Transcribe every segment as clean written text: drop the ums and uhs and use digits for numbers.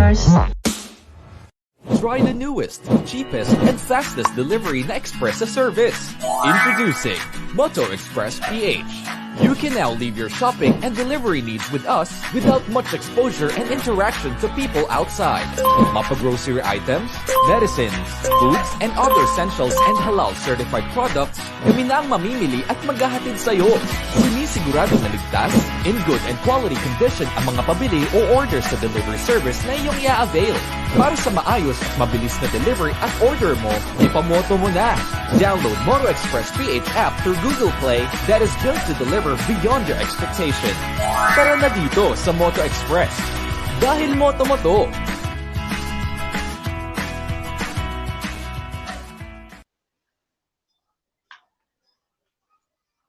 listeners. Try the newest, cheapest, and fastest delivery na express service. Introducing Moto Express PH. You can now leave your shopping and delivery needs with us without much exposure and interaction to people outside. Mapa-grocery items, medicines, foods, and other essentials and halal-certified products, kami na ang mamimili at maghahatid sa'yo. Sinisigurado na ligtas, in good and quality condition ang mga pabili o orders sa delivery service na iyong i-avail. Para sa maayos at mabilis na delivery at order mo, ipamoto mo na. Download Moto Express PH app through Google Play that is built to deliver beyond your expectation. Tara na dito sa Moto Express. Dahil moto mo to.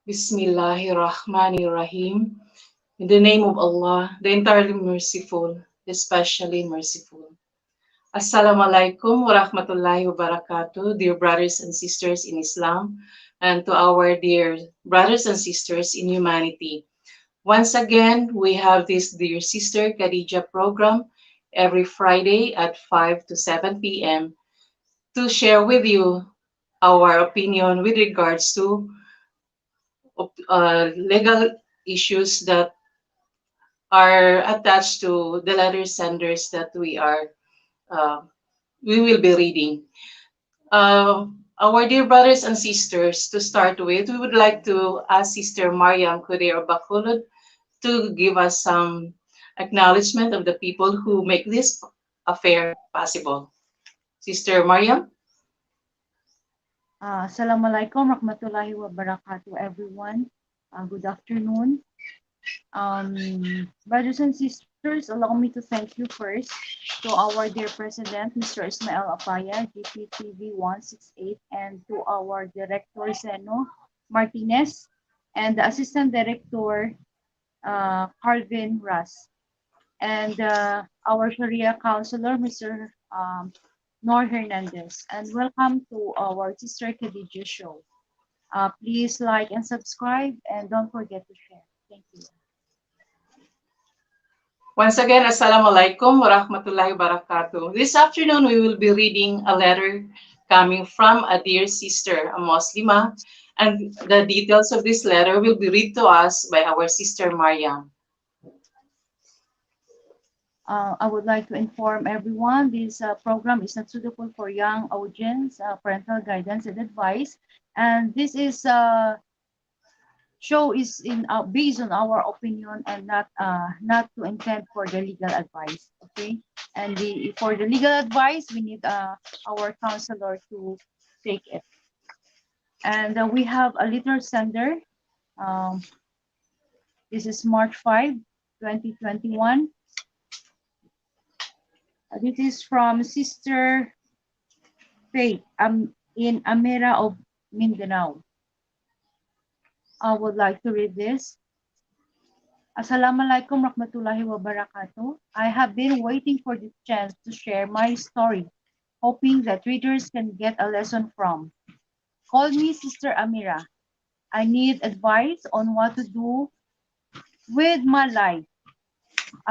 Bismillahirrahmanirrahim. In the name of Allah, the entirely merciful, especially merciful. Assalamualaikum warahmatullahi wabarakatuh, dear brothers and sisters in Islam, and to our dear brothers and sisters in humanity. Once again, we have this Dear Sister Khadijah program every Friday at 5 to 7 p.m. to share with you our opinion with regards to legal issues that are attached to the letter senders that we will be reading. Our dear brothers and sisters, to start with, we would like to ask Sister Mariam Kudir Bakulud to give us some acknowledgement of the people who make this affair possible. Sister Mariam? Assalamualaikum warahmatullahi wabarakatuh, everyone. Good afternoon. Brothers and sisters, allow me to thank you first to our dear President, Mr. Ismail Apaya, GPTV 168, and to our Director, Zeno Martinez, and the Assistant Director, Carvin Ras, and our Sharia Counselor, Mr. Nor Hernandez. And welcome to our Sister Khadijah show. Please like and subscribe, and don't forget to share. Thank you. Once again, Assalamualaikum warahmatullahi wabarakatuh. This afternoon, we will be reading a letter coming from a dear sister, a Muslimah, and the details of this letter will be read to us by our sister Mariam. I would like to inform everyone this program is not suitable for young audience, parental guidance and advice, and this is show is based on our opinion and not to intend for the legal advice. Okay, and for the legal advice we need our counselor to take it. And we have a letter sender. This is March 5, 2021. This is from Sister Faith in Amira of Mindanao. I would like to read this. Assalamualaikum warahmatullahi wabarakatuh. I have been waiting for this chance to share my story, hoping that readers can get a lesson from. Call me Sister Amira. I need advice on what to do with my life.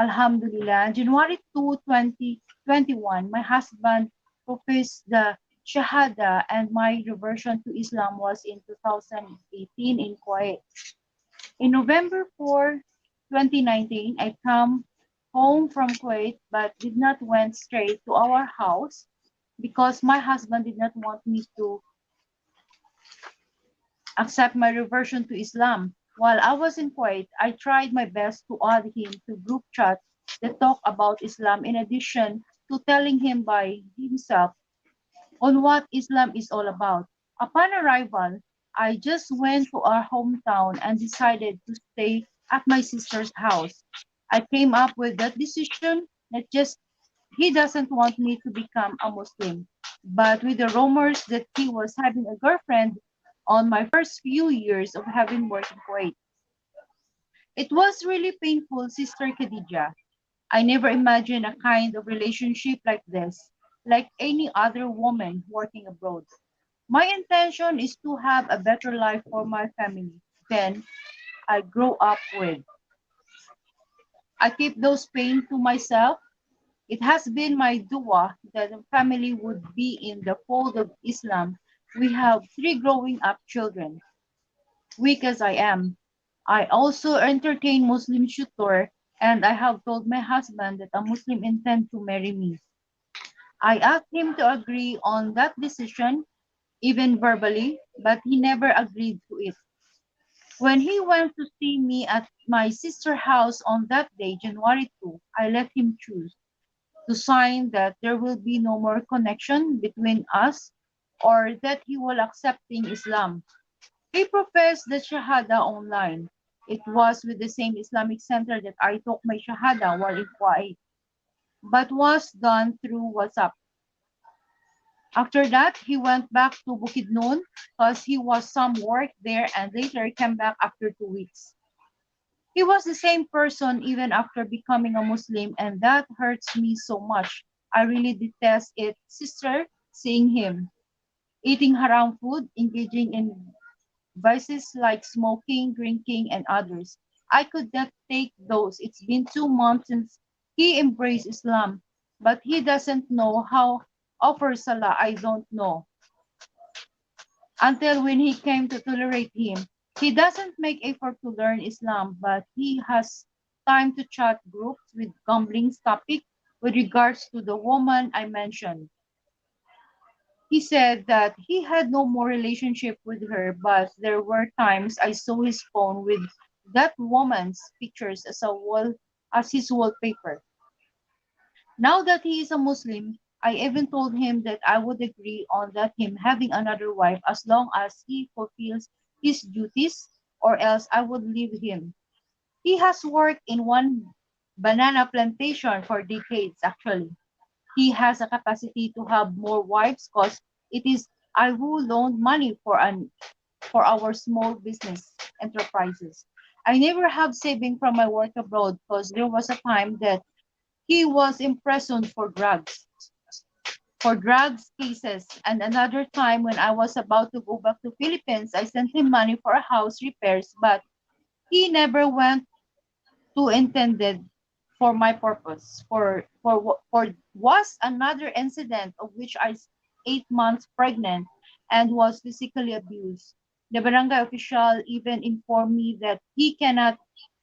Alhamdulillah, January 2, 2021, my husband professed the Shahada and my reversion to Islam was in 2018 in Kuwait. In November 4, 2019, I come home from Kuwait but did not went straight to our house because my husband did not want me to accept my reversion to Islam. While I was in Kuwait, I tried my best to add him to group chats that talk about Islam in addition to telling him by himself on what Islam is all about. Upon arrival, I just went to our hometown and decided to stay at my sister's house. I came up with that decision that just he doesn't want me to become a Muslim, but with the rumors that he was having a girlfriend on my first few years of having worked in Kuwait. It was really painful, Sister Khadijah. I never imagined a kind of relationship like this, like any other woman working abroad. My intention is to have a better life for my family than I grew up with. I keep those pain to myself It has been my dua that the family would be in the fold of Islam. We have three growing up children. Weak as I am, I also entertain Muslim tutor, and I have told my husband that a Muslim intend to marry me. I asked him to agree on that decision, even verbally, but he never agreed to it. When he went to see me at my sister's house on that day, January 2, I let him choose to sign that there will be no more connection between us or that he will accepting Islam. He professed the Shahada online. It was with the same Islamic center that I took my Shahada while in Kuwait, but was done through WhatsApp. After that, he went back to Bukidnon because he was some work there and later came back after 2 weeks. He was the same person even after becoming a Muslim, and that hurts me so much. I really detest it, sister, seeing him eating haram food, engaging in vices like smoking, drinking, and others. I could not take those. It's been 2 months since he embraced Islam, but he doesn't know how offer Salah. I don't know until when he came to tolerate him. He doesn't make effort to learn Islam, but he has time to chat groups with gambling topic with regards to the woman I mentioned. He said that he had no more relationship with her, but there were times I saw his phone with that woman's pictures as his wallpaper. Now that he is a Muslim, I even told him that I would agree on that him having another wife as long as he fulfills his duties, or else I would leave him. He has worked in one banana plantation for decades actually. He has a capacity to have more wives because it is I who loaned money for our small business enterprises. I never have saving from my work abroad because there was a time that he was imprisoned for drugs cases, and another time when I was about to go back to Philippines, I sent him money for a house repairs, but he never went to intended for my purpose. For was another incident of which I 8 months pregnant and was physically abused. The barangay official even informed me that he cannot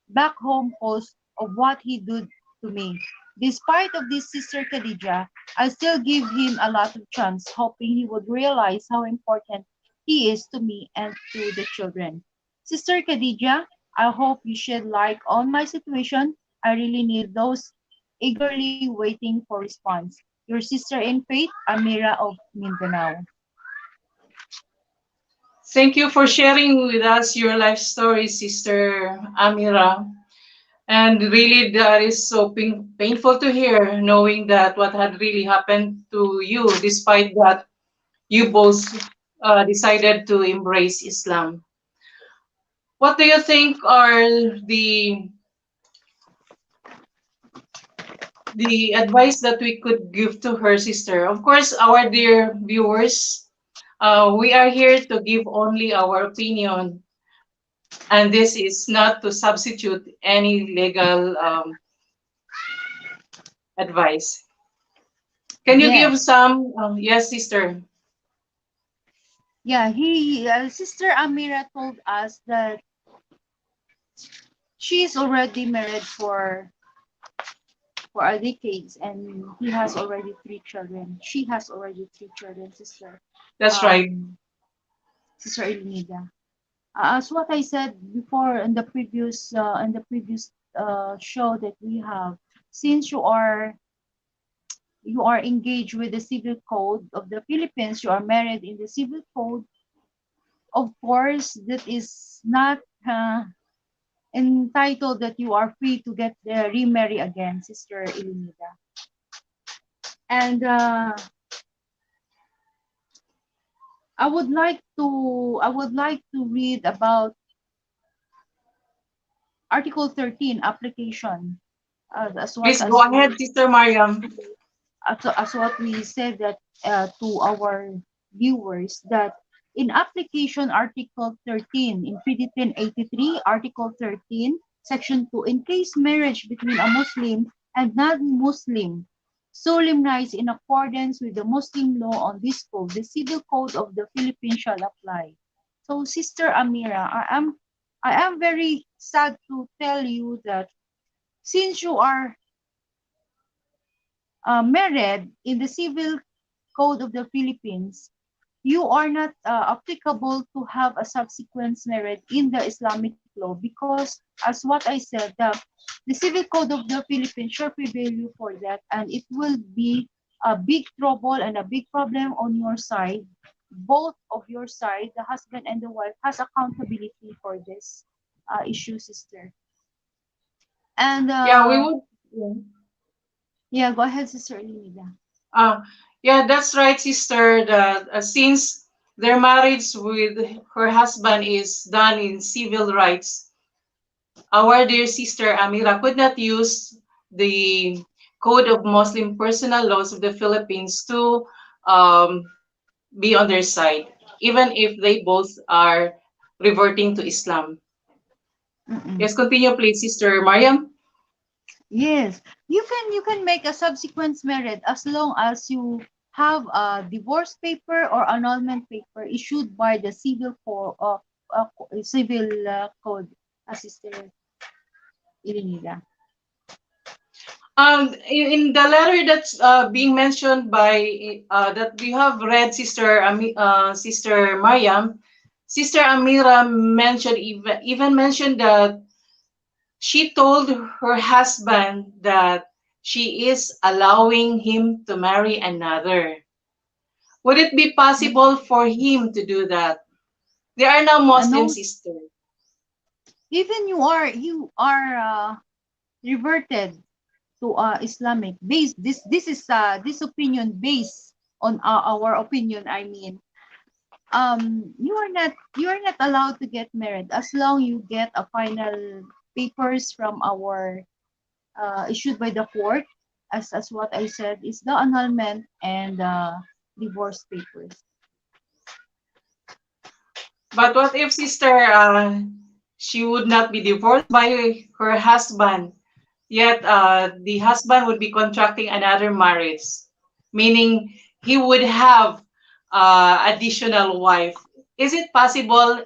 back home cause of what he did to me. Despite of this, Sister Khadijah, I still give him a lot of chance, hoping he would realize how important he is to me and to the children. Sister Khadijah, I hope you shed light on my situation. I really need those eagerly waiting for response. Your sister in faith, Amira of Mindanao. Thank you for sharing with us your life story, Sister Amira. And really, that is so painful to hear, knowing that what had really happened to you, despite that you both decided to embrace Islam. What do you think are the advice that we could give to her sister? Of course, our dear viewers, we are here to give only our opinion, and this is not to substitute any legal advice. Can you give Yes. some? Yes, sister. Yeah, Sister Amira told us that she is already married for a decades and he has already 3 children. She has already 3 children, That's right. um Sister Elenida. As what I said before in the previous show that we have, since you are engaged with the civil code of the Philippines, you are married in the civil code, of course that is not entitled that you are free to get remarry again, Sister Elenida. And I would like to read about Article 13 application, as what Please go ahead, Sister Mariam. as what we said that to our viewers that in application Article 13 in PD 1083 Article 13 Section 2, in case marriage between a Muslim and non-Muslim solemnized in accordance with the Muslim law on this code, the Civil Code of the Philippines shall apply. So, Sister Amira, I am very sad to tell you that since you are married in the Civil Code of the Philippines, you are not applicable to have a subsequent marriage in the Islamic law because, as what I said, the Civil Code of the Philippines shall prevail you for that, and it will be a big trouble and a big problem on your side. Both of your side, the husband and the wife, has accountability for this issue, sister. And Yeah, we would. Yeah. yeah, go ahead, Sister Elinida. Uh, yeah, that's right, sister. That since their marriage with her husband is done in civil rights, our dear sister Amira could not use the Code of Muslim Personal Laws of the Philippines to um, be on their side, even if they both are reverting to Islam. Mm-mm. Yes, continue, please, Sister Mariam. Yes, you can make a subsequent marriage as long as you have a divorce paper or annulment paper issued by the civil code, Sister Irinida. In the letter that's being mentioned by that we have read, Sister Mariam, Sister Amira mentioned even mentioned that she told her husband that she is allowing him to marry another. Would it be possible for him to do that? They are now Muslim No, sister. even you are reverted to Islamic base. This is this opinion based on our opinion. I mean, you are not allowed to get married as long you get a final papers from our issued by the court, as what I said is the annulment and divorce papers. But what if sister she would not be divorced by her husband, yet the husband would be contracting another marriage, meaning he would have additional wife. Is it possible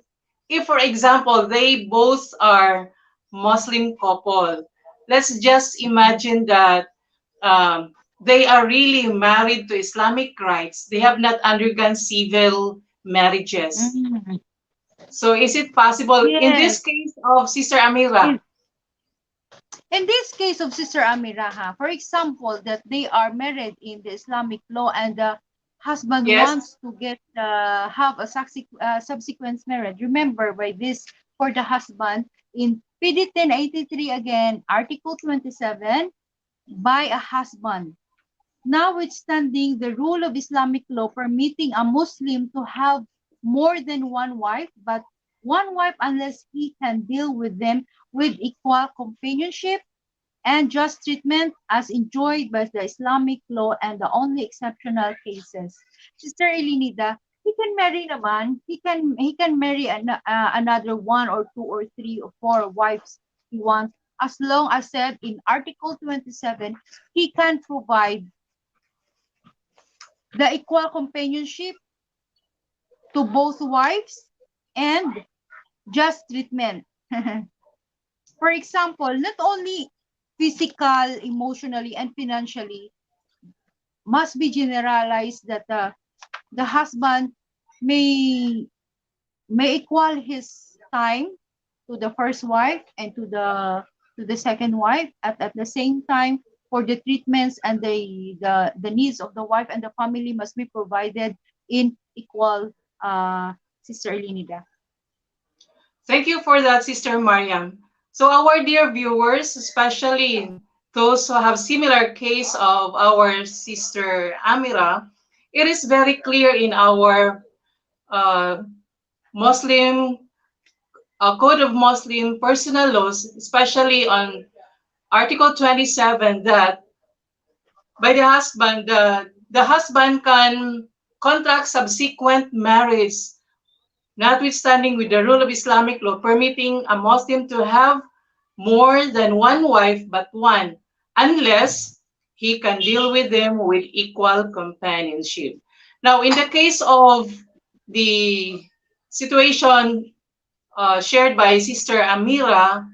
if, for example, they both are Muslim couple? Let's just imagine that they are really married to Islamic rights. They have not undergone civil marriages. Mm. So is it possible in Yes. this case of Sister Amira? In, in this case of Sister Amiraha, for example, that they are married in the Islamic law and the husband Yes. wants to get have a subsequent marriage. Remember, by this for the husband in PD 1083 again, Article 27, by a husband. Notwithstanding the rule of Islamic law permitting a Muslim to have more than one wife, but one wife unless he can deal with them with equal companionship and just treatment as enjoyed by the Islamic law and the only exceptional cases. Sister Elinida, he can marry naman. He can marry another one or two or three or four wives he wants as long as said in Article 27 he can provide the equal companionship to both wives and just treatment. For example, not only physical, emotionally, and financially must be generalized that the husband may equal his time to the first wife and to the second wife at the same time for the treatments and the needs of the wife and the family must be provided in equal Sister Elinida. Thank you for that, Sister Mariam. So our dear viewers, especially those who have similar case of our Sister Amira, it is very clear in our uh, Muslim Code of Muslim Personal Laws, especially on Article 27, that by the husband can contract subsequent marriage, notwithstanding with the rule of Islamic law permitting a Muslim to have more than one wife but one, unless he can deal with them with equal companionship. Now, in the case of the situation shared by Sister Amira,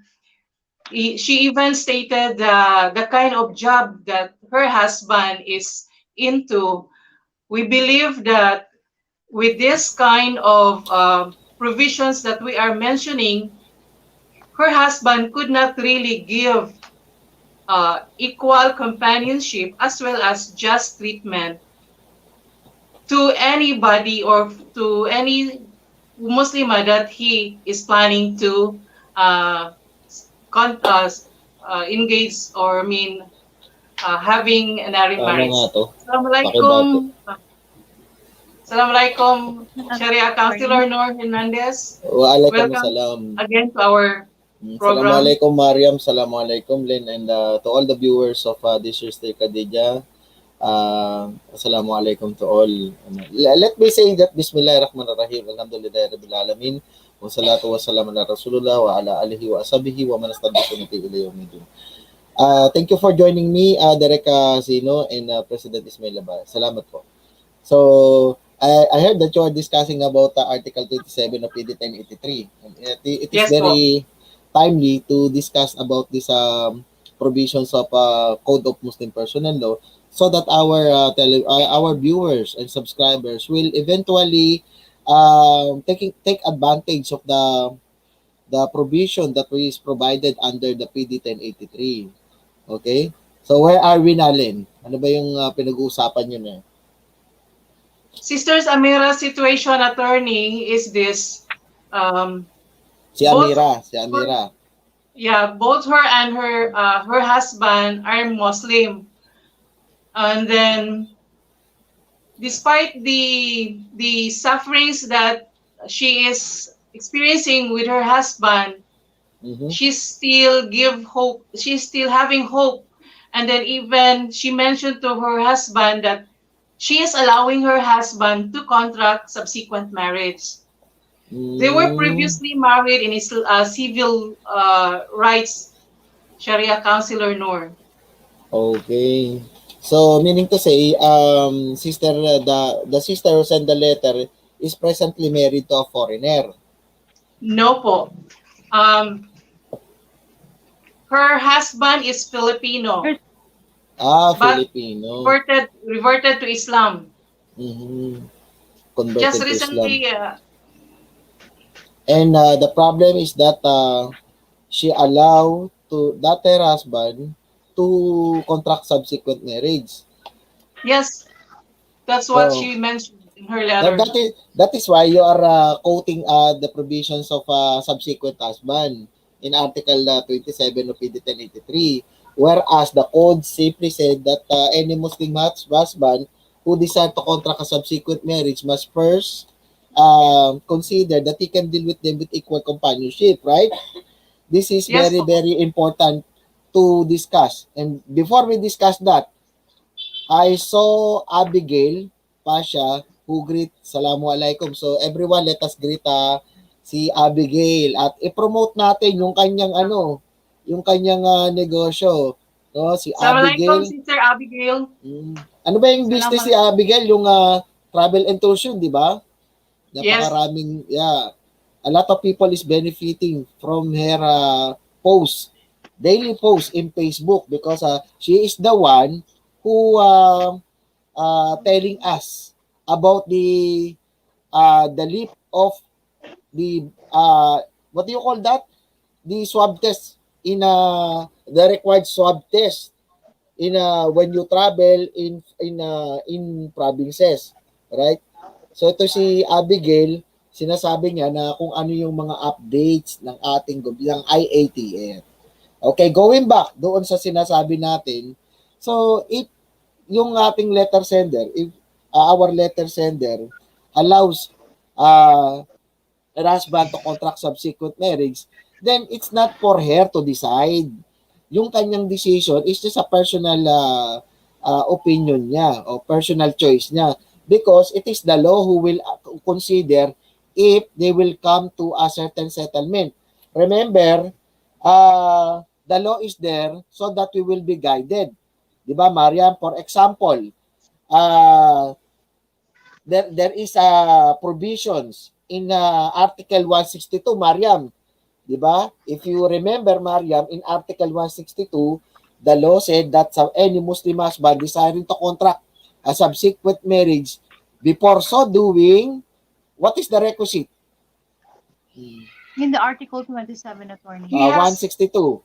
she even stated the kind of job that her husband is into. We believe that with this kind of provisions that we are mentioning, her husband could not really give equal companionship as well as just treatment to anybody or to any Muslima that he is planning to uh, con- uh, engage or having a Paano nga marriage. to? Pakibate. Assalamualaikum. Assalamualaikum, Sharia Morning. Counselor Noor Hernandez. Waalaikum Welcome salam. again to our program. Assalamualaikum Mariam, assalamualaikum Lynn, and to all the viewers of this year's Day Khadijah. Assalamualaikum to all. Let me say that Bismillahirrahmanirrahim. Alhamdulillahi Rabbil Alamin. Wa salatu wa salam ala Rasulullah wa ala alihi wa ashabihi wa man istabqa sunnati ila yawmiddin. Thank you for joining me, Derek Sino and President Ismail Laba. Salamat po. So, I heard that you are discussing about Article 27 of PD 1083. It is Yes, very timely to discuss about these provisions of Code of Muslim Personnel Law so that our viewers and subscribers will eventually take advantage of the provision that is provided under the PD 1083. Okay? So where are we na, Lynn? Ano ba yung pinag-uusapan nyo na? Sisters Amira's situation, attorney, is this. Si Amira. Yeah, both her and her husband are Muslim. And then, despite the sufferings that she is experiencing with her husband, she still give hope. She's still having hope. And then even she mentioned to her husband that she is allowing her husband to contract subsequent marriage. They were previously married in civil rights, Sharia Counselor Noor. Okay. So, meaning to say, sister, the sister who sent the letter is presently married to a foreigner. No po. Her husband is Filipino. Filipino. Reverted to Islam. Converted Just to recently. Islam. And the problem is that she allowed that her husband to contract subsequent marriage. Yes, that's what she mentioned in her letter. That is why you are quoting the provisions of subsequent husband in Article 27 of PD 1083, whereas the code simply said that any Muslim husband who desire to contract a subsequent marriage must first consider that he can deal with them with equal companionship, right? This is very, very important to discuss. And before we discuss that, I saw Abigail Pasha who greet Salamu Alaikum. So everyone, let us greet si Abigail at i-promote natin yung kanyang negosyo. No, si Abigail. Assalamualaikum, Sister Abigail. Ano ba yung business si Abigail? Yung travel and tourism, di ba? Napakaraming, a lot of people is benefiting from her daily post in Facebook because she is the one who telling us about the leap of the what do you call that? The swab test in the required swab test in when you travel in provinces, right? So ito si Abigail, sinasabi niya na kung ano yung mga updates ng ating ng IATF. Okay, going back doon sa sinasabi natin. So if yung ating letter sender, if our letter sender allows an husband to contract subsequent marriage, then it's not for her to decide. Yung kanyang decision is just a personal opinion niya o personal choice niya because it is the law who will consider if they will come to a certain settlement. Remember, the law is there so that we will be guided. Di ba, Mariam? For example, uh, there is provisions in Article 162, Mariam. Di ba? If you remember, Mariam, in Article 162, the law said that any Muslim husband desiring to contract a subsequent marriage, before so doing, what is the requisite? In the Article 27, attorney. He has 162.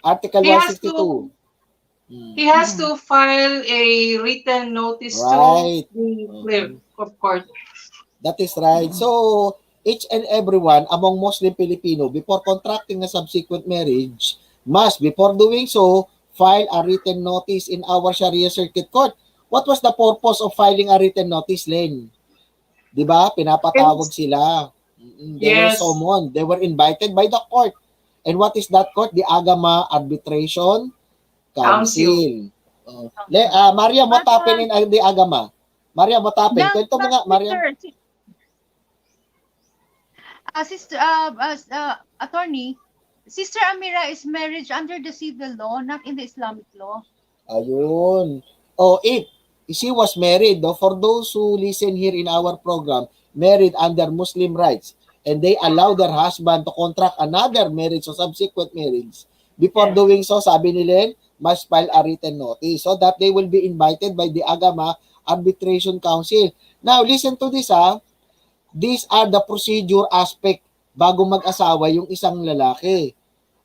Article he has 162. to he has Mhm. to file a written notice to Right. the clerk Mhm. of court. That is right. Mhm. So, each and everyone among Muslim Filipino, before contracting a subsequent marriage, must, before doing so, file a written notice in our Sharia Circuit Court. What was the purpose of filing a written notice, Len? Di ba? Pinapatawag Yes. sila. They were Yes. summoned. They were invited by the court. And what is that court? The Agama Arbitration Council. Council. Counsel. Maria, what But happened in the Agama? Maria, what happened? that, Kwento mo but nga, Maria. sister, attorney, Sister Amira is marriage under the civil law, not in the Islamic law. Ayun. Oh, if she was married, no, for those who listen here in our program, married under Muslim rights, and they allow their husband to contract another marriage or subsequent marriage, before Yes. doing so, sabi nila, must file a written notice so that they will be invited by the Agama Arbitration Council. Now, listen to this, ha. These are the procedure aspect bago mag-asawa yung isang lalaki.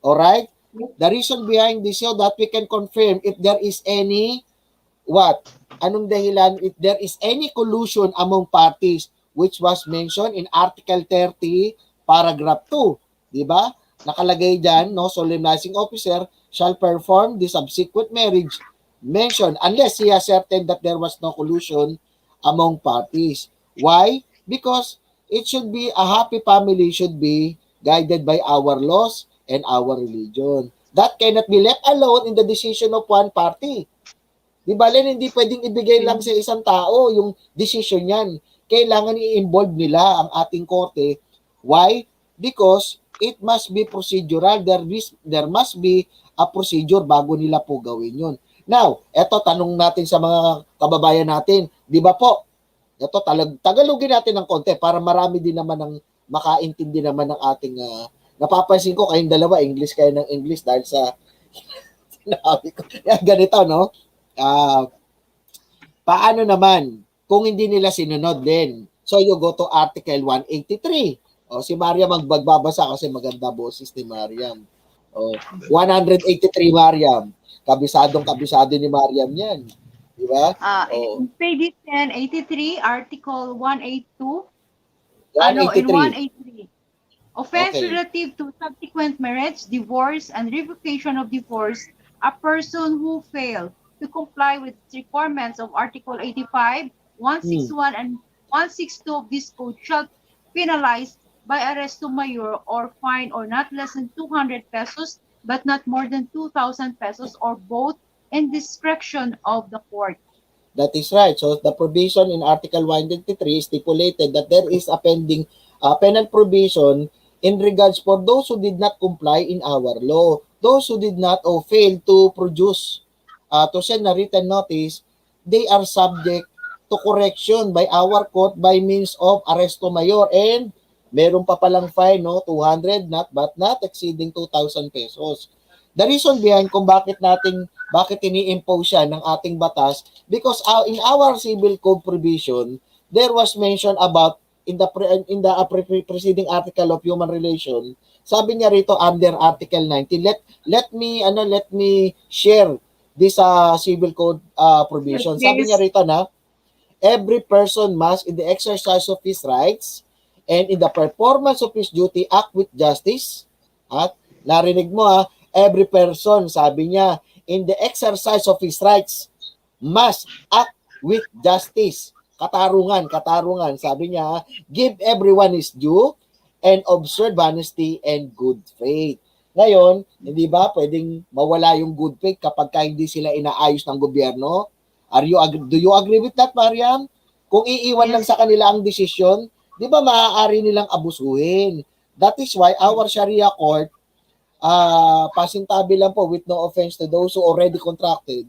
Alright? The reason behind this so that we can confirm if there is any what? Anong dahilan if there is any collusion among parties which was mentioned in Article 30, Paragraph 2. Di ba? Nakalagay dyan, no, solemnizing officer shall perform the subsequent marriage mentioned unless he has certain that there was no collusion among parties. Why? Because it should be a happy family should be guided by our laws and our religion. That cannot be left alone in the decision of one party. Di ba, Len, hindi pwedeng ibigay lang sa isang tao yung decision yan. Kailangan i-involve nila ang ating korte. Why? Because it must be procedural. There must be a procedure bago nila po gawin yun. Now, eto tanong natin sa mga kababayan natin. Di ba po? Ito tagalogin natin ng konti para marami din naman ng makaintindi naman ng ating napapansin ko kayong dalawa English kayo ng English dahil sa sinabi ko. Ganito, no? Paano naman kung hindi nila sinunod din? So you go to Article 183. O, si Mariam magbabasa kasi maganda boses ni Mariam. O, 183 Mariam. Kabisado ni Mariam yan. Di ba? O, In page 10, 83, Article 182, in 183. 183. Offense Okay. relative to subsequent marriage, divorce, and revocation of divorce, a person who failed to comply with the requirements of Article 85, 161, and 162 of this code shall penalize by arresto mayor or fine or not less than 200 pesos but not more than 2,000 pesos or both in discretion of the court. That is right. So the provision in Article 183 stipulated that there is a pending penal provision in regards for those who did not comply in our law. Those who did not or fail to produce, to send a written notice, they are subject to correction by our court by means of arresto mayor and meron pa palang fine, no, 200 but not exceeding 2,000 pesos. The reason behind kung bakit ini-impose siya ng ating batas because in our civil code provision there was mention about in the preceding article of human relation. Sabi niya rito under Article 19, let me share this civil code provision. Sabi niya rito na every person must in the exercise of his rights and in the performance of his duty act with justice. At narinig mo every person, sabi niya, in the exercise of his rights must act with justice. Katarungan, sabi niya, give everyone his due and observe honesty and good faith. Ngayon, hindi ba pwedeng mawala yung good faith kapag hindi sila inaayos ng gobyerno? Do you agree with that, Mariam? Kung iiwan lang sa kanila ang desisyon, di ba maaari nilang abusuhin? That is why our Sharia court pasintabi lang po with no offense to those who already contracted,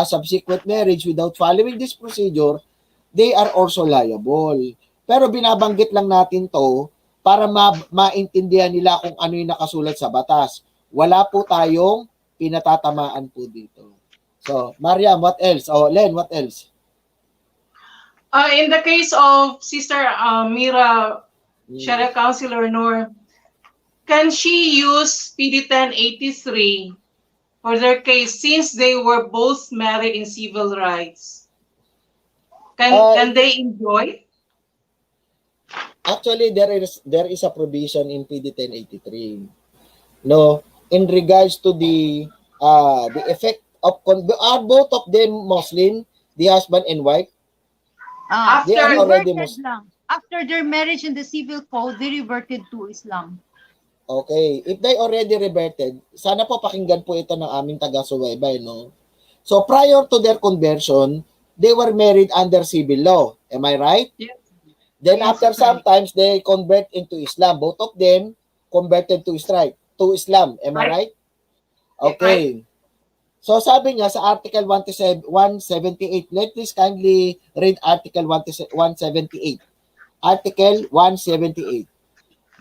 subsequent marriage without following this procedure, they are also liable. Pero binabanggit lang natin to para maintindihan nila kung ano yung nakasulat sa batas. Wala po tayong pinatatamaan po dito. So, Mariam, what else? Oh, Len, what else? In the case of Sister Mira, Sharia Counselor Noor, can she use PD 1083 for their case since they were both married in civil rights? Can they enjoy? Actually, there is a provision in PD 1083. No, in regards to the effect of are both of them Muslim, the husband and wife? They are already Muslim. Lang. After their marriage in the civil code, they reverted to Islam. Okay, if they already reverted, sana po pakinggan po ito ng aming taga-subaybay, no? So prior to their conversion, they were married under civil law. Am I right? Yes. Then Yes, after okay. sometimes they convert into Islam. Both of them converted to Islam. Am I right? Okay. So sabi niya sa Article 178, let us kindly read Article 178. Article 178.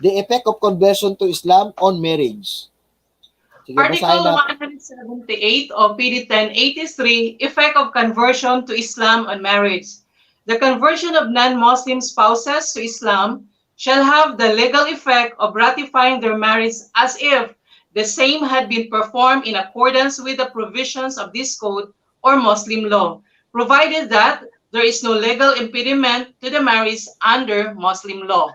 The effect of conversion to Islam on marriage. Sige, Article 178 of PD 1083, effect of conversion to Islam on marriage. The conversion of non-Muslim spouses to Islam shall have the legal effect of ratifying their marriage as if the same had been performed in accordance with the provisions of this code or Muslim law, provided that there is no legal impediment to the marriage under Muslim law.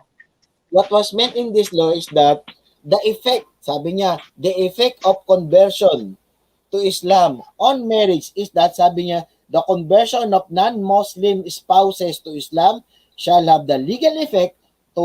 What was meant in this law is that the effect, sabi niya, the effect of conversion to Islam on marriage is that, sabi niya, the conversion of non-Muslim spouses to Islam shall have the legal effect to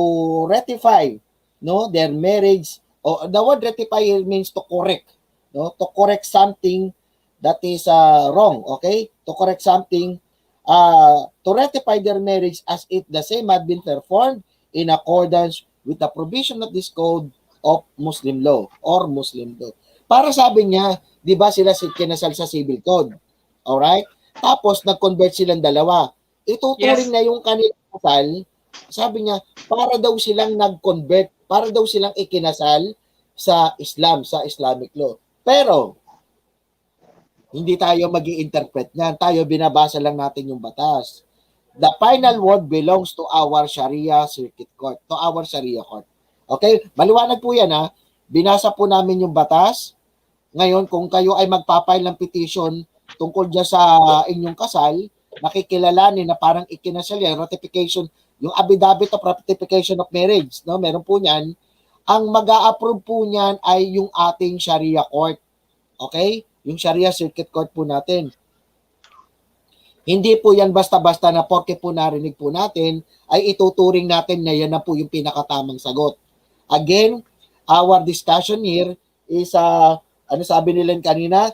ratify, no, their marriage. Or the word ratify means to correct, no, to correct something that is wrong, okay? To correct something, to ratify their marriage as if the same had been performed in accordance with the provision of this code of Muslim law or Muslim law. Para sabi niya, di ba sila kinasal sa civil code? Alright? Tapos nag-convert silang dalawa. Ituturing na yung kanilang kasal, sabi niya, para daw silang nag-convert, para daw silang ikinasal sa Islam, sa Islamic law. Pero, hindi tayo mag-i-interpret niyan. Tayo binabasa lang natin yung batas. The final word belongs to our Sharia Circuit Court, to our Sharia Court. Okay? Maliwanag po yan ha. Binasa po namin yung batas. Ngayon, kung kayo ay magpapile ng petition tungkol dyan sa inyong kasal, nakikilalanin na parang ikinasal yan, ratification, yung affidavit of ratification of marriage, no? Meron po niyan. Ang mag-a-approve po niyan ay yung ating Sharia Court. Okay? Yung Sharia Circuit Court po natin. Hindi po yan basta-basta na porke po narinig po natin, ay ituturing natin na yan na po yung pinakatamang sagot. Again, our discussion here is, ano sabi nila kanina,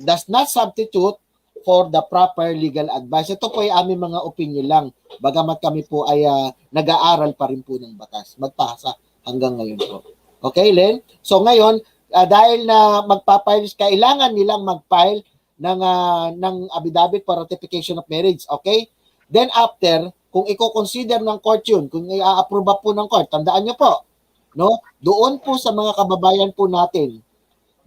does not substitute for the proper legal advice. Ito po ay aming mga opinion lang. Bagamat kami po ay nag-aaral pa rin po ng batas. Magpasa hanggang ngayon po. Okay, Len? So ngayon, dahil na magpapile, kailangan nilang mag-file ng affidavit for ratification of marriage, okay? Then after, kung i-consider ng court yun, kung i-approve po ng court, tandaan nyo po, no? Doon po sa mga kababayan po natin,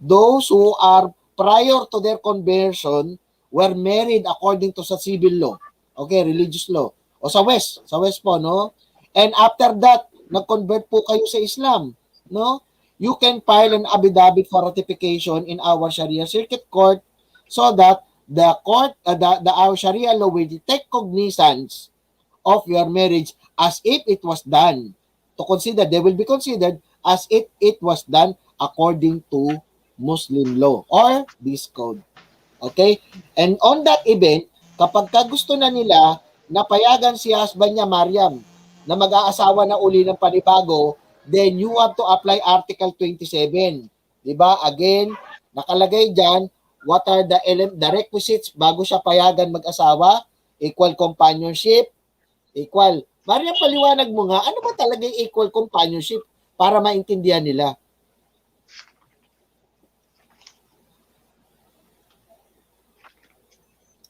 those who are prior to their conversion were married according to sa civil law, okay, religious law, o sa West po, no? And after that, nag-convert po kayo sa Islam, no? You can file an affidavit for ratification in our Sharia Circuit Court so that the court, our Sharia law will take cognizance of your marriage as if it was done. To consider, they will be considered as if it was done according to Muslim law or this code. Okay? And on that event, kapag gusto na nila, napayagan si husband niya, Mariam, na mag-aasawa na uli ng panibago, then you have to apply Article 27. Diba? Again, nakalagay dyan, what are the requisites bago siya payagan mag-asawa? Equal companionship, equal. Mariam, paliwanag mo nga, ano ba talaga yung equal companionship para maintindihan nila?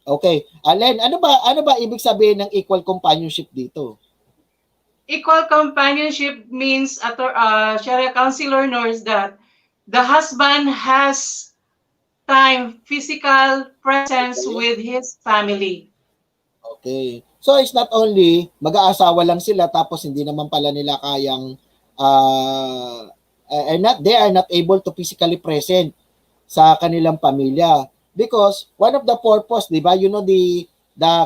Okay. Len, ano ba ibig sabihin ng equal companionship dito? Equal companionship means, Sharia counselor knows that the husband has time, physical presence Okay. with his family. Okay. So it's not only mag-aasawa lang sila tapos hindi naman pala nila kayang they are not able to physically present sa kanilang pamilya. Because one of the purpose, 'di ba? You know the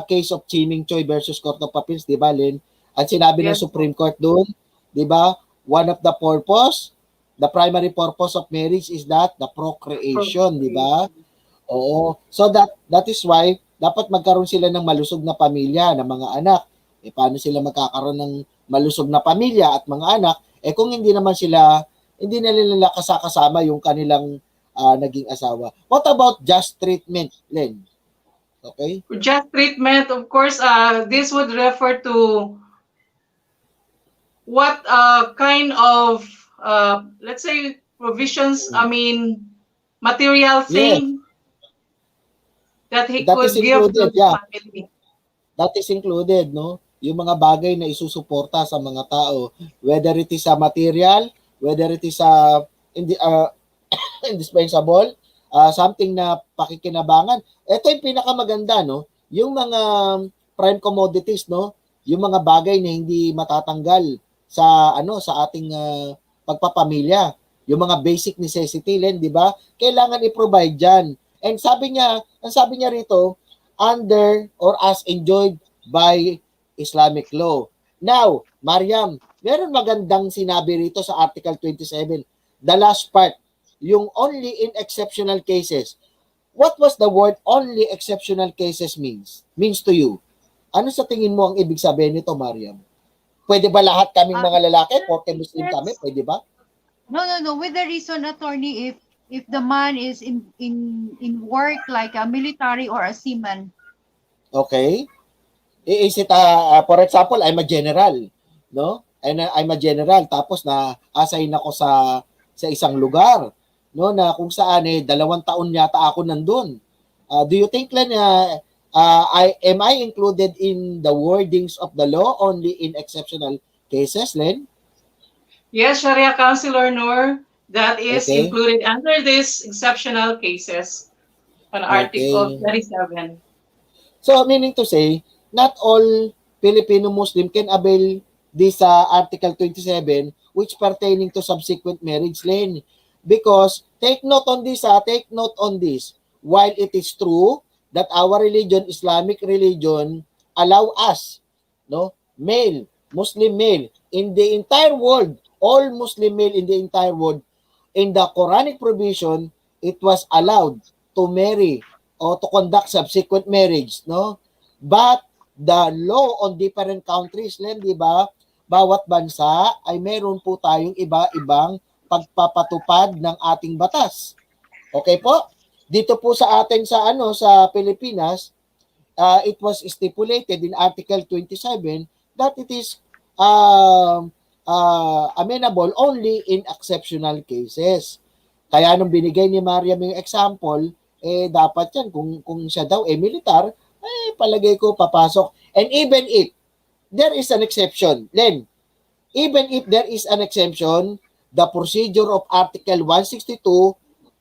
case of Chiming Choi versus Court of Appeals, 'di ba, Len? At sinabi ng Yes Supreme po. Court doon, 'di ba? One of the purpose, the primary purpose of marriage is that the procreation, 'di ba? Procreation. Oo. So that is why dapat magkaroon sila ng malusog na pamilya, ng mga anak. Eh paano sila magkakaroon ng malusog na pamilya at mga anak kung hindi na nila kasama yung kanilang naging asawa. What about just treatment, Len? Okay? Just treatment, of course, this would refer to what kind of, let's say, provisions, I mean, material Yes, thing that he that is could give to included. the Yeah, family. that is included, no? Yung mga bagay na isusuporta sa mga tao, whether it is sa material, whether it is sa hindi indispensable, something na pakikinabangan. Ito yung pinakamaganda, no? Yung mga prime commodities, no? Yung mga bagay na hindi matatanggal sa ating pagpapamilya. Yung mga basic necessity, Len, di ba? Kailangan i-provide diyan. And ang sabi niya rito, under or as enjoyed by Islamic law. Now, Mariam, meron magandang sinabi rito sa Article 27, the last part, yung only in exceptional cases. What was the word only exceptional cases means to you? Ano sa tingin mo ang ibig sabihin nito, Mariam? Pwede ba lahat kaming Uh, mga lalaki, porque Muslim kami? yes. Pwede ba? No. With the reason, attorney, if the man is in work like a military or a seaman. Okay. Is it, for example, I'm a general, no? And I'm a general, tapos na assign ako sa isang lugar, no? Na kung saan 2 taon yata ako nandun. Do you think, Len, am I included in the wordings of the law only in exceptional cases, Len? Yes, Sharia counselor Noor, that is Okay. included under this exceptional cases on Article Okay. 37. So, meaning to say, not all Filipino Muslim can avail this Article 27 which pertaining to subsequent marriage, Len. Because, take note on this. While it is true that our religion, Islamic religion, allow us, no, Muslim male, in the entire world, all Muslim male in the entire world, in the Quranic provision, it was allowed to marry o to conduct subsequent marriage, no? But the law on different countries, Len, di ba? Bawat bansa ay meron po tayong iba-ibang pagpapatupad ng ating batas. Okay po? Dito po sa atin sa Pilipinas, it was stipulated in Article 27 that it is amenable only in exceptional cases. Kaya nung binigay ni Mariam yung example, dapat yan, kung siya daw militar, palagay ko papasok. And even if there is an exception, Len, even if there is an exemption, the procedure of Article 162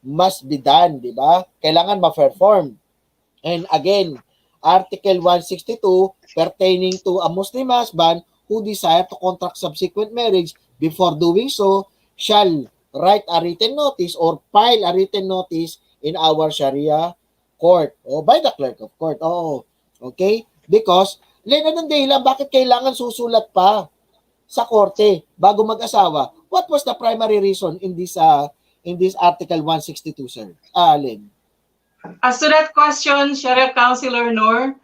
must be done, di ba? Kailangan ma-perform. And again, Article 162 pertaining to a Muslim husband who desire to contract subsequent marriage before doing so shall write a written notice or file a written notice in our Sharia court o by the clerk of court. Oo. Okay? Because, Len, anong dahilan bakit kailangan susulat pa sa korte bago mag-asawa? What was the primary reason in this Article 162, sir? Len. As to that question, Sharia counselor Noor,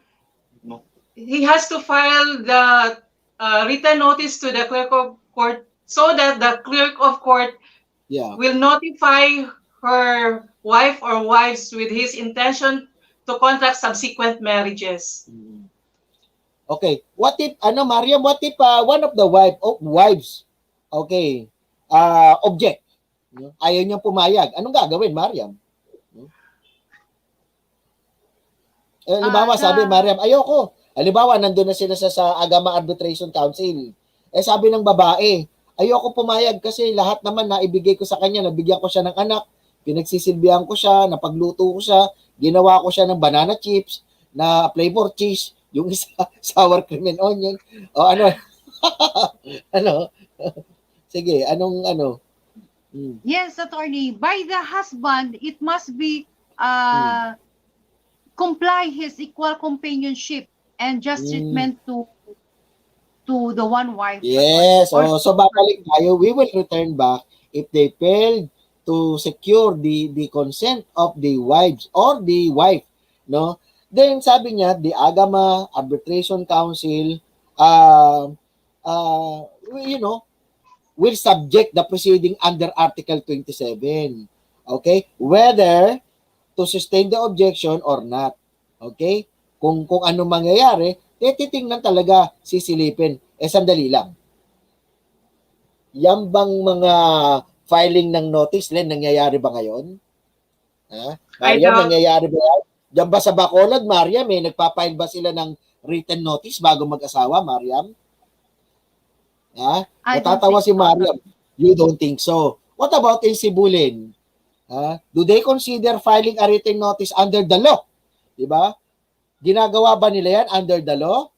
he has to file the written notice to the clerk of court so that the clerk of court Yeah. will notify her wife or wives with his intention to contract subsequent marriages. Okay. What if, Mariam, what if one of the wives, okay, object? Ayaw niyang pumayag. Anong gagawin, Mariam? Halimbawa, sabi, The Mariam, ayoko. Halimbawa, nandun na sila sa Agama Arbitration Council. Sabi ng babae, ayoko pumayag kasi lahat naman naibigay ko sa kanya, nabigyan ko siya ng anak, pinagsisilbihan ko siya, napagluto ko siya, ginawa ko siya ng banana chips, na flavor cheese, yung isa, sour cream and onion. O ano, ano, sige, anong ano? Yes, attorney. By the husband, it must be Hmm. comply his equal companionship and just Hmm. treatment to the one wife attorney Yes, or so babalik tayo. We will return back if they failed to secure the consent of the wives or the wife, no? Then sabi niya, the Agama Arbitration Council, uh, uh, you know, will subject the proceeding under Article 27. Okay? Whether to sustain the objection or not. Okay? Kung ano mangyayari, titingnan talaga, sisilipin. Sandali lang. Yan bang mga filing ng notice, Len, nangyayari ba ngayon? Ha? I Mariam, doubt. nangyayari ba yan? Diyan ba sa Bacolod, Mariam, nagpa-file ba sila ng written notice bago mag-asawa, Mariam? Ha? I don't Natatawa think si so, Mariam. attorney. You don't think so. What about in Sibulin? Ha? Do they consider filing a written notice under the law? Diba? Ginagawa ba nila yan under the law?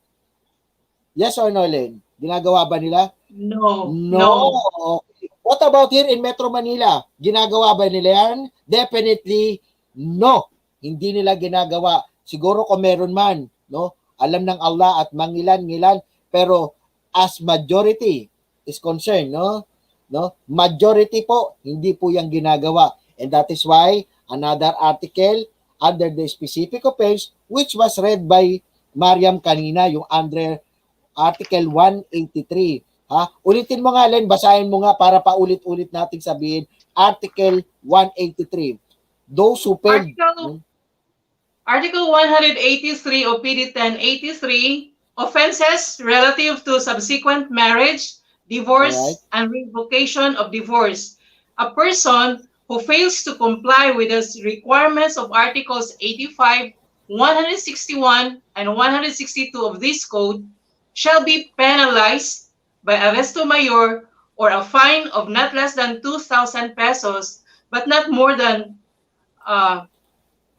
Yes or no, Len? Ginagawa ba nila? No, No. no. Okay. What about here in Metro Manila? Ginagawa ba nila yan? Definitely no. Hindi nila ginagawa. Siguro kung meron man, no? Alam ng Allah at mangilan-ngilan, pero as majority is concerned, no? No? Majority po, hindi po yung ginagawa. And that is why another article under the specific offense which was read by Mariam kanina, yung under Article 183. Ha? Ulitin mo nga, Len, basahin mo nga para paulit-ulit nating sabihin. Article 183. Those who failed. Article 183 of PD 1083, offenses relative to subsequent marriage, Alright? divorce, and revocation of divorce. A person who fails to comply with the requirements of Articles 85, 161, and 162 of this code shall be penalized by arresto mayor or a fine of not less than 2,000 pesos, but not more than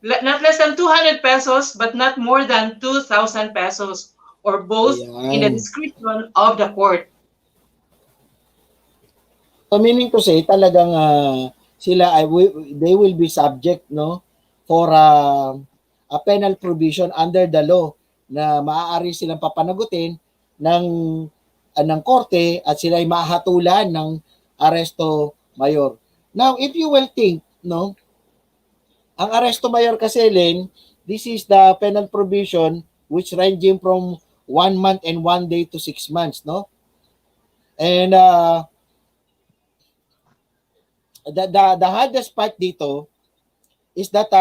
not less than 200 pesos, but not more than 2,000 pesos, or both in the Ayan. discretion of the court. So meaning to say, talagang sila they will be subject, no, for a penal provision under the law na maaari silang papanagutin ng korte at sila ay mahatulan ng aresto mayor. Now, if you will think, no, ang aresto mayor kasi, Len, this is the penal provision which ranging from 1 month and 1 day to 6 months, no? And the hardest part dito is that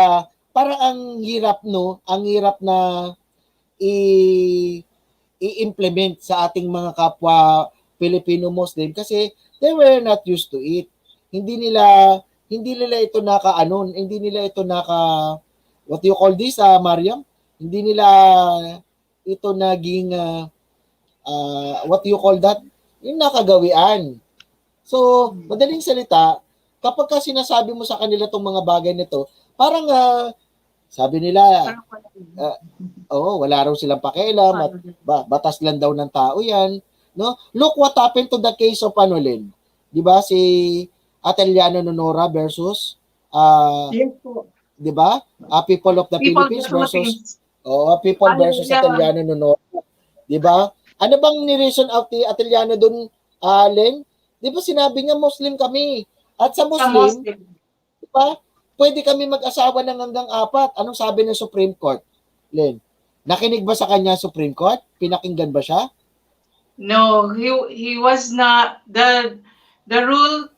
parang ang hirap, no, ang hirap na i-implement sa ating mga kapwa Filipino Muslim kasi they were not used to it. Hindi nila ito hindi nila ito what you call this, Mariam? Hindi nila ito naging what you call that? Yung nakagawian. So, madaling salita, kapag ka sinasabi mo sa kanila itong mga bagay nito, parang sabi nila, wala raw silang pakialam at batas lang daw ng tao yan. No? Look what happened to the case of Len. Di ba? Si Ateliano Nonora versus Yes po. di ba? People of the Philippines versus people versus Ateliano Nonora. Di ba? Ano bang ni-reason out ni Ateliano doon, Len? Di ba sinabi niya Muslim kami? At sa Muslim, di ba? Pwede kami mag-asawa ng hanggang 4. Anong sabi ng Supreme Court, Len? Nakinig ba sa kanya Supreme Court? Pinakinggan ba siya? No, he was not. The rule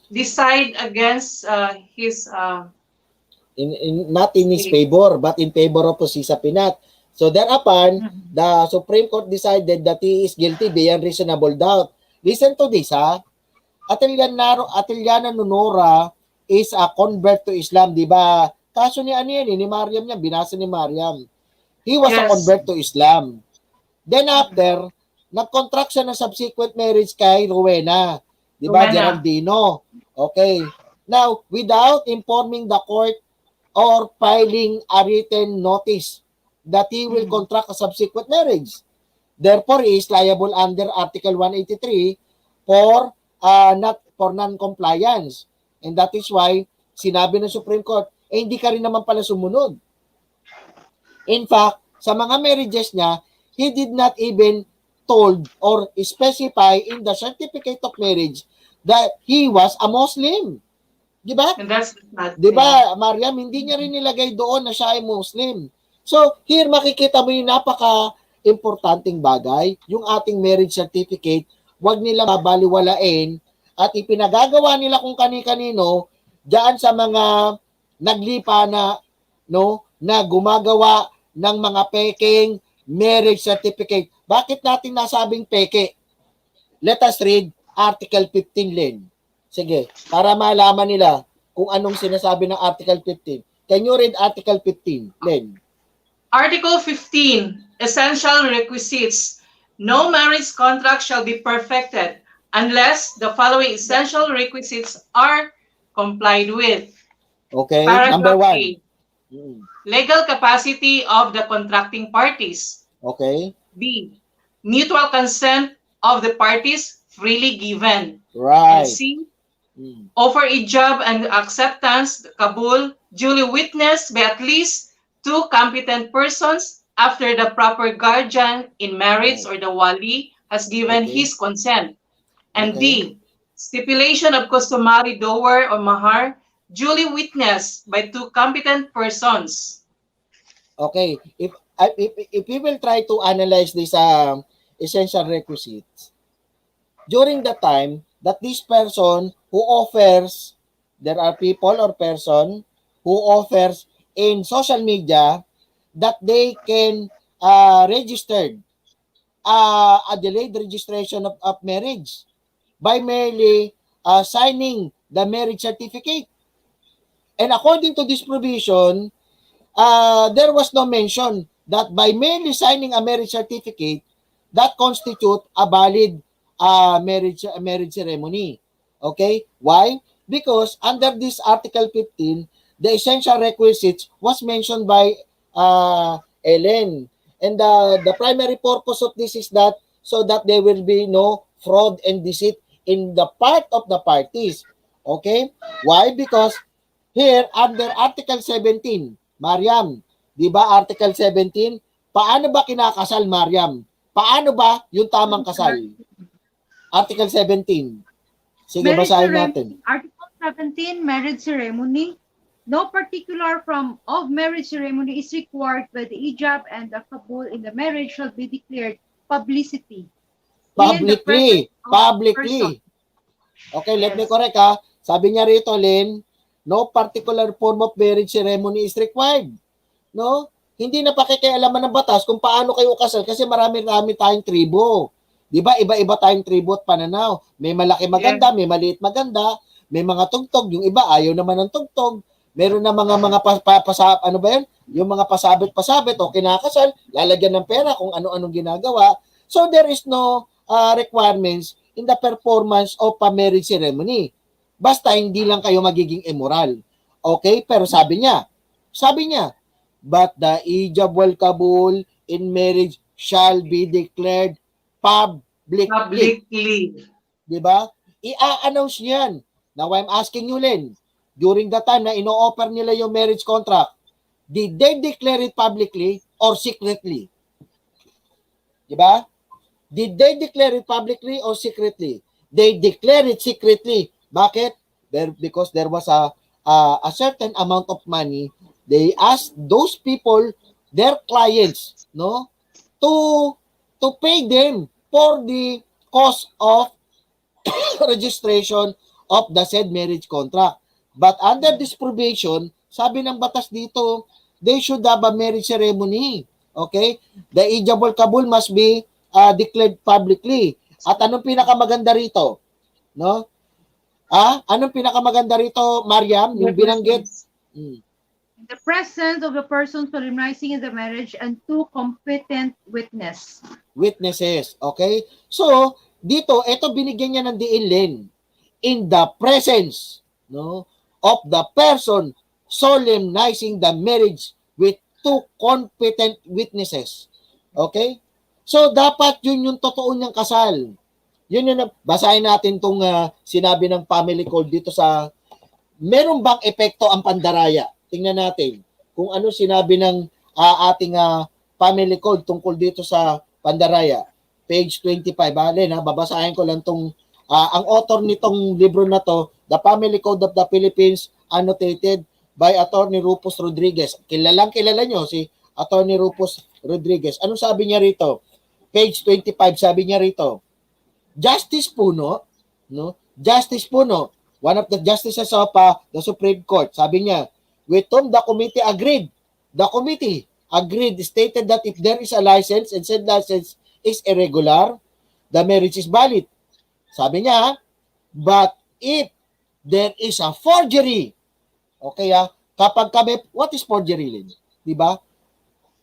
decide against his not in his favor, but in favor of si Sapinat. So thereupon, the Supreme Court decided that he is guilty beyond reasonable doubt. Listen to this, ha? Ateliano Nonora is a convert to Islam, di ba? Kaso ni ano yan, ni Mariam yan, binasa ni Mariam. He was a Yes. convert to Islam. Then after, nag-contract siya ng subsequent marriage kay Rowena. Di ba, Rowena. Geraldino? Okay. Now, without informing the court or filing a written notice that he will contract a subsequent marriage. Therefore, he is liable under Article 183 for not for non-compliance. And that is why sinabi ng Supreme Court, hindi ka rin naman pala sumunod. In fact, sa mga marriages niya, he did not even told or specify in the certificate of marriage that he was a Muslim. Di ba? And that's not Di ba, Mariam, hindi niya rin nilagay doon na siya ay Muslim. So, here makikita mo yung napaka-importanting bagay, yung ating marriage certificate, wag nila babaliwalain at ipinagagawa nila kung kani-kanino diyan sa mga naglipa na na gumagawa ng mga peking marriage certificate. Bakit natin nasabing peke? Let us read Article 15, Len. Sige, para malaman nila kung anong sinasabi ng Article 15. Can you read Article 15, Len? Article 15, essential requisites. No marriage contract shall be perfected unless the following essential requisites are complied with. Okay, Paragraph number 1. A, legal capacity of the contracting parties. Okay, B, mutual consent of the parties freely given. And right. C, offer ijab and acceptance, kabul, duly witnessed by at least 2 competent persons after the proper guardian in marriage or the wali has given his consent. And D, stipulation of customary dower or mahar, duly witnessed by 2 competent persons. Okay, if we will try to analyze these essential requisites, during the time that this person who offers, there are people or person who offers in social media that they can register a delayed registration of marriage by merely signing the marriage certificate. And according to this provision, there was no mention that by merely signing a marriage certificate, that constitute a valid marriage ceremony. Okay? Why? Because under this Article 15, the essential requisites was mentioned by Ellen. And the primary purpose of this is that so that there will be no fraud and deceit in the part of the parties. Okay? Why? Because here, under Article 17, Mariam, di ba Article 17, paano ba kinakasal, Mariam? Paano ba yung tamang kasal? Article 17. Sige, basahin natin. Article 17, marriage ceremony. No particular form of marriage ceremony is required, but the ijab and the kabul in the marriage shall be declared publicity. Publicly. Okay, let me correct ha. Sabi niya rito, Lynn, no particular form of marriage ceremony is required. No? Hindi na pakikialaman ng batas kung paano kayo kasal kasi marami-rami tayong tribo. 'Di ba? Iba-iba tayong tribo at pananaw. May malaki maganda, may maliit maganda, may mga tugtog, yung iba ayaw naman ng tugtog. Meron na mga ano ba 'yan? Yung mga pasabit-pasabit o kinakasal, lalagyan ng pera kung ano-anong ginagawa. So there is no requirements in the performance of a marriage ceremony. Basta hindi lang kayo magiging immoral. Okay? Pero sabi niya, but the ijab wal kabul in marriage shall be declared publicly. Diba? I-announce niyan. Now I'm asking you, Len, during the time na ino-offer nila yung marriage contract, did they declare it publicly or secretly? Diba? Did they declare it publicly or secretly? They declare it secretly. Bakit? Because there was a certain amount of money. They asked those people, their clients, no, to pay them for the cost of registration of the said marriage contract. But under this provision, sabi ng batas dito, they should have a marriage ceremony. Okay? The ijab wal kabul must be declared publicly. At anong pinakamaganda rito? No? Anong pinakamaganda rito, Mariam? Yung binanggit? The presence of the person solemnizing in the marriage and two competent Witnesses. Okay? So, dito, ito binigyan niya ng diin, in the presence, no, of the person solemnizing the marriage with two competent witnesses. Okay? So, dapat yun yung totoo niyang kasal. Yun yung, basahin natin tong sinabi ng family code dito sa, meron bang epekto ang pandaraya? Tingnan natin kung ano sinabi ng ating family code tungkol dito sa pandaraya. Page 25. Alin, babasahin ko lang tong, ang author nitong libro na to, The Family Code of the Philippines, annotated by Attorney Rufus Rodriguez. Kilala nyo si Attorney Rufus Rodriguez. Anong sabi niya rito? Page 25, sabi niya rito, Justice Puno, no? Justice Puno, one of the justices of the Supreme Court, sabi niya, with whom the committee agreed, stated that if there is a license and said license is irregular, the marriage is valid. Sabi niya, but if there is a forgery, okay kapag kami, what is forgery, Lynn? Diba?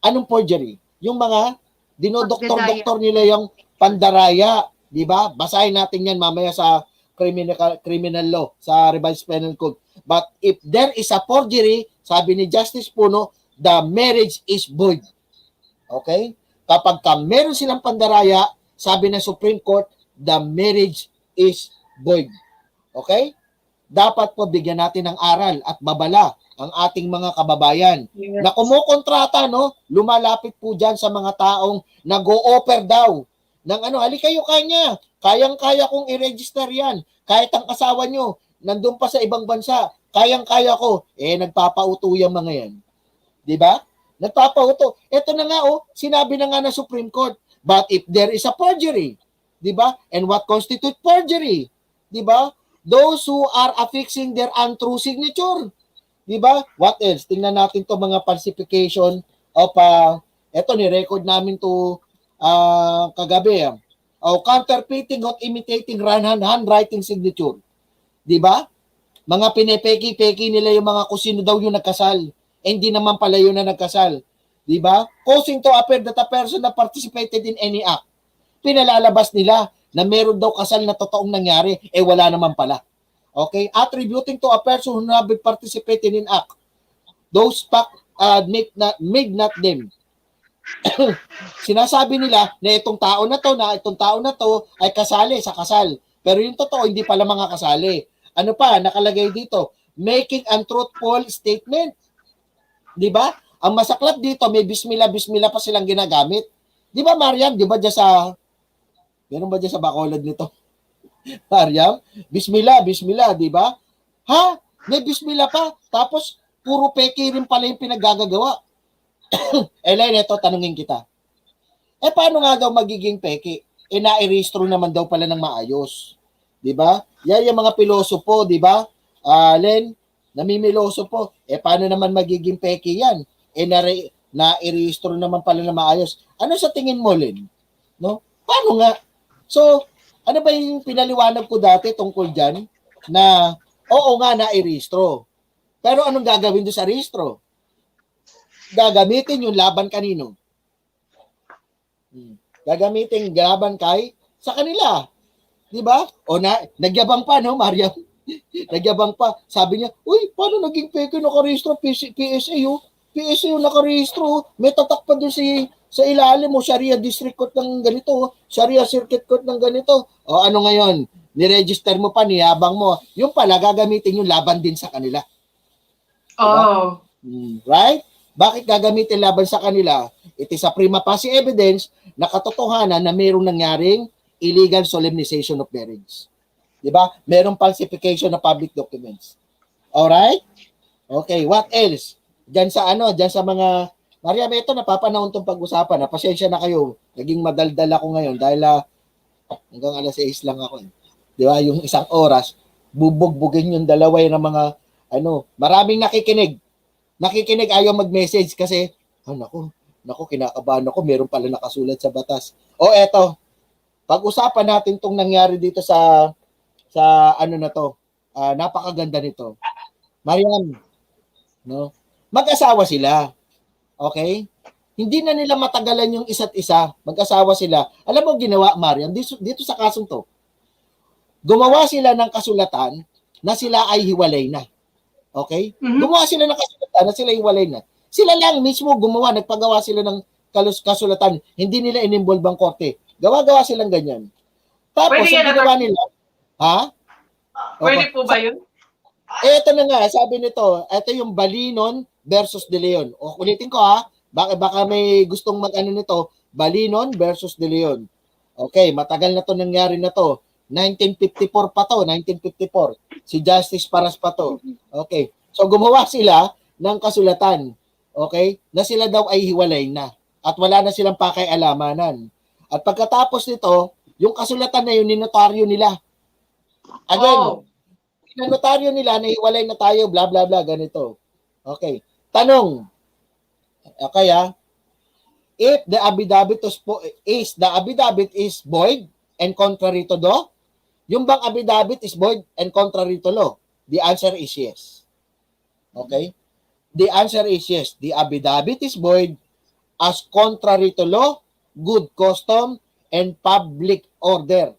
Anong forgery? Yung mga dinodoktor-doktor nila yung pandaraya, diba? Basahin natin yan mamaya sa criminal law, sa revised penal code. But if there is a forgery, sabi ni Justice Puno, the marriage is void. Okay? Kapag meron silang pandaraya, sabi ng Supreme Court, the marriage is void. Okay? Dapat po bigyan natin ng aral at babala ang ating mga kababayan na kumukontrata, no? Lumalapit po dyan sa mga taong nag-o-offer daw ng halika kayo kanya, kayang-kaya kong i-register yan. Kahit ang asawa nyo, nandun pa sa ibang bansa, kayang-kaya ko. Nagpapauto yung mga yan. Diba? Nagpapauto. Ito na nga, sinabi na nga ng Supreme Court. But if there is a forgery, diba? And what constitutes forgery? Diba? Those who are affixing their untrue signature. Diba? What else? Tingnan natin to mga falsification of, eto ni-record namin to kagabi. Counterfeiting or imitating handwriting signature. Diba? Mga pinepeki-peki nila yung mga kung sino daw yung nagkasal. Hindi naman pala yun na nagkasal. Diba? Causing to appear that a person that participated in any act. Pinalalabas nila na meron daw kasal na totoong nangyari, wala naman pala. Okay? Attributing to a person who have participated in act. Those facts made not them. Sinasabi nila na itong tao na to ay kasali sa kasal. Pero yung totoo, hindi pala mga kasali. Ano pa, nakalagay dito, making untruthful statement. Diba? Ang masaklap dito, may bismillah pa silang ginagamit. Diba, Mariam? Diba dyan sa, meron ba dyan sa bacolod nito? Mariam? Bismillah, diba? Ha? May bismillah pa? Tapos, puro peki rin pala yung pinaggagawa. Elaine, ito, tanungin kita. Paano nga daw magiging peki? Na-erestro naman daw pala ng maayos. Diba? Yan yung mga pilosopo, diba? Len, namimiloso po. Paano naman magiging peki yan? Na-erestro naman pala ng maayos. Ano sa tingin mo, Len? No? Paano nga? So, ano ba yung pinaliwanag ko dati tungkol dyan? Na, oo nga, na-erestro. Pero anong gagawin doon sa rehistro? Gagamitin yung laban kanino? Gagamitin laban kay sa kanila. Di ba? O nagyabang pa, no, Mariam? Nagyabang pa. Sabi niya, uy, paano naging peke nakarehistro? PSA, PSA yung nakarehistro. May tatak pa doon sa ilalim mo, Sharia District Court ng ganito, Sharia Circuit Court ng ganito. O ano ngayon? Niregister mo pa, niyabang mo. Yung pala, gagamitin yung laban din sa kanila. Diba? Right? Bakit gagamitin laban sa kanila? It is a prima facie evidence na katotohanan na mayroong nangyaring illegal solemnization of marriage. Diba? Merong falsification of public documents. Alright? Okay, what else? Diyan sa mga, Mariam, ito napapanahon tong pag-usapan. Pasensya na kayo. Naging madaldal ako ngayon dahil hanggang alas 6 lang ako. Diba? Yung isang oras, bubugbugin yung dalaway ng mga, maraming nakikinig, ayaw mag-message kasi, naku, kinakabahan ako, meron pala nakasulat sa batas. Eto, pag-usapan natin tong nangyari dito sa napakaganda nito. Mariam, no? mag-asawa sila. Okay? Hindi na nila matagalan yung isa't isa. Mag-asawa sila. Alam mo ginawa, Mariam, dito sa kasong to, gumawa sila ng kasulatan na sila ay hiwalay na. Okay? Gumawa sila ng kasulatan na sila hiwalay na. Sila lang mismo gumawa, nagpagawa sila ng kasulatan. Hindi nila inimbolve ang korte. Gawa-gawa silang ganyan. Tapos, Pwede ang yan, ginawa nila, ha? Pwede po ba yun? Ito na nga, sabi nito, ito yung Balinon versus De Leon. O, ulitin ko ha, baka may gustong mag-ano nito, Balinon versus De Leon. Okay, matagal na to nangyari na to. 1954 pa to, 1954. Si Justice Paras pa to. Okay, so gumawa sila ng kasulatan, okay, na sila daw ay hiwalay na at wala na silang pakialamanan. At pagkatapos nito, yung kasulatan na yun, ninotaryo nila. Again, notaryo nila na hiwalay na tayo, bla bla bla, ganito. Okay. Tanong. Okay if the affidavit is void and contrary to law, yung bang affidavit is void and contrary to law? The answer is yes. Okay? The answer is yes. The affidavit is void as contrary to law, good custom, and public order.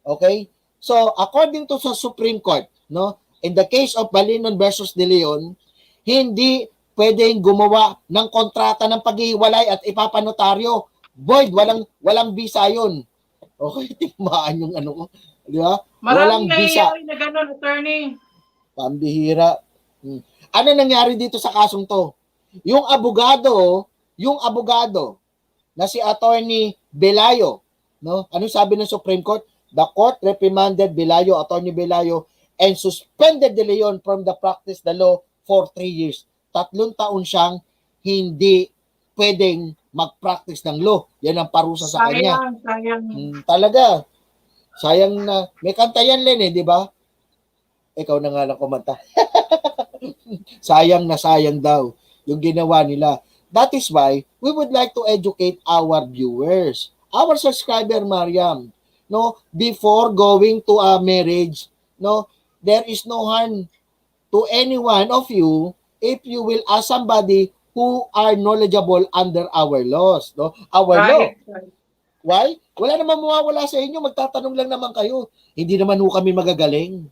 Okay? So, according to sa Supreme Court, no, in the case of Balinon versus De Leon, hindi pwedeng gumawa ng kontrata ng paghihiwalay at ipapanotaryo. Void, walang visa yun. Okay, timaan yung ano ko. Di ba? Walang Maraming visa. nangyayari na gano'n, attorney. Pambihira. Ano nangyari dito sa kasong to? Yung abogado na si Attorney Belayo, no? Ano sabi ng Supreme Court? The court reprimanded Belayo, Attorney Belayo, and suspended De Leon from the practice the law for 3 years. 3 taon siyang hindi pwedeng mag-practice ng law. Yan ang parusa sa kanya. Sayang. Talaga. Sayang na. May kanta yan, Len, di ba? Ikaw na nga lang kumanta. Sayang na sayang daw yung ginawa nila. That is why we would like to educate our viewers, our subscriber, Mariam. No, before going to a marriage, no, there is no harm to any one of you if you will ask somebody who are knowledgeable under our laws, no? Our law. Why? Wala naman mawawala sa inyo, magtatanong lang naman kayo. Hindi naman ho kami magagaling.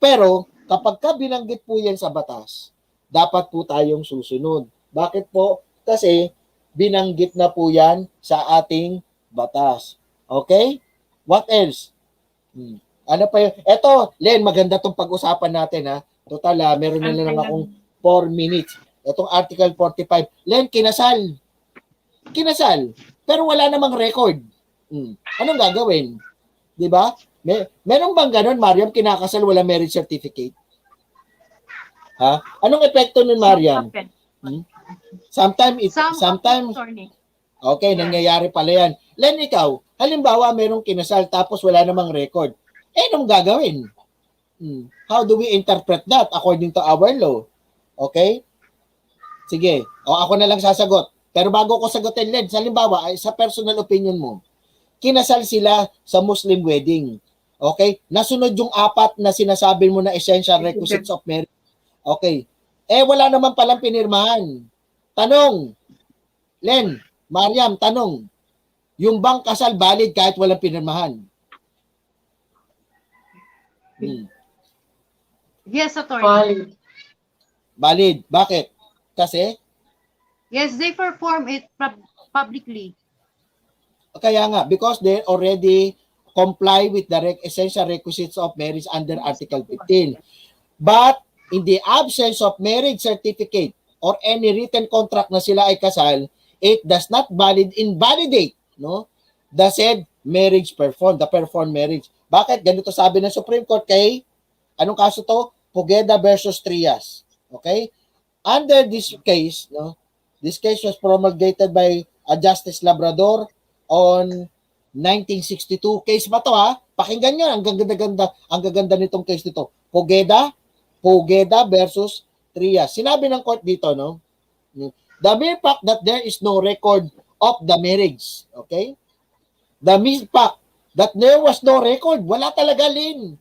Pero kapag ka binanggit po yan sa batas, dapat po tayong susunod. Bakit po? Kasi binanggit na po yan sa ating batas. Okay? What else? Ano pa yun? Eto, Len, maganda tong pag-usapan natin ha. Total, meron na lang akong 4 minutes. Itong Article 45. Len, kinasal. Pero wala namang record. Anong gagawin? Di ba? Meron bang ganun, Mariam, kinakasal, wala marriage certificate? Ha? Anong epekto nun, Mariam? Sometimes, okay, nangyayari pala yan. Len, ikaw, halimbawa, merong kinasal tapos wala namang record. Anong gagawin? How do we interpret that according to our law? Okay? Sige. O ako na lang sasagot. Pero bago ko sagutin, Len, halimbawa, sa personal opinion mo, kinasal sila sa Muslim wedding. Okay? Nasunod yung 4 na sinasabi mo na essential requisites of marriage. Okay. Wala naman palang pinirmahan. Tanong, Len, Mariam, tanong, yung bang kasal valid kahit walang pinirmahan? Yes, attorney. Valid. Bakit? Kasi? Yes, they perform it publicly. Kaya nga, because they already comply with the essential requisites of marriage under Article 15. But in the absence of marriage certificate or any written contract na sila ay kasal, it does not invalidate, no, the said marriage performed, the performed marriage. Bakit? Ganito sabi ng Supreme Court kay, anong kaso to? Pugeda versus Trias. Okay? Under this case, no, this case was promulgated by a Justice Labrador on 1962. Case ba to ha? Pakinggan nyo, ang gaganda nitong case nito. Pugeda versus Trias. Sinabi ng court dito, no? The mere fact that there is no record of the marriage, okay? The mere fact that there was no record, wala talaga, Lin.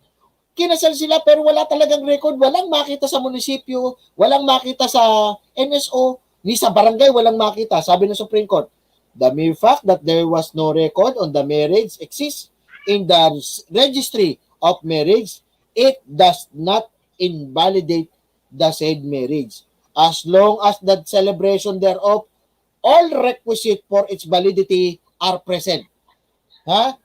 kinasal sila pero wala talagang record, walang makita sa munisipyo, walang makita sa NSO, ni sa barangay walang makita. Sabi ng Supreme Court, the mere fact that there was no record on the marriage exists in the registry of marriage, it does not invalidate the said marriage. As long as the celebration thereof, all requisite for its validity are present. Ha?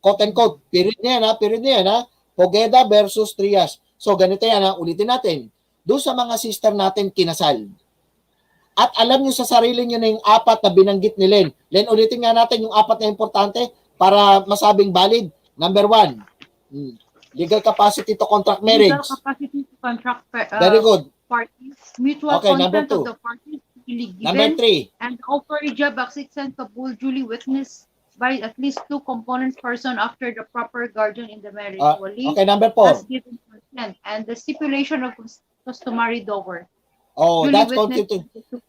Quote and quote, period na yan ha, period na yan ha. Pogeda versus Trias. So ganito yan ha, ulitin natin. Doon sa mga sister natin kinasal. At alam nyo sa sarili nyo na yung apat na binanggit ni Len. Len, ulitin nga natin yung apat na importante para masabing valid. Number 1, legal capacity to contract marriage. Legal capacity to contract Very good. parties, mutual Okay, number consent of 2. the parties duly given, Number 3. and authorija baksit kabul duly witnessed by at least 2 component person after the proper guardian in the marriage. Okay, number 4. Has given consent, and the stipulation of customary dower. Oh, Duly that's witnessed constitute.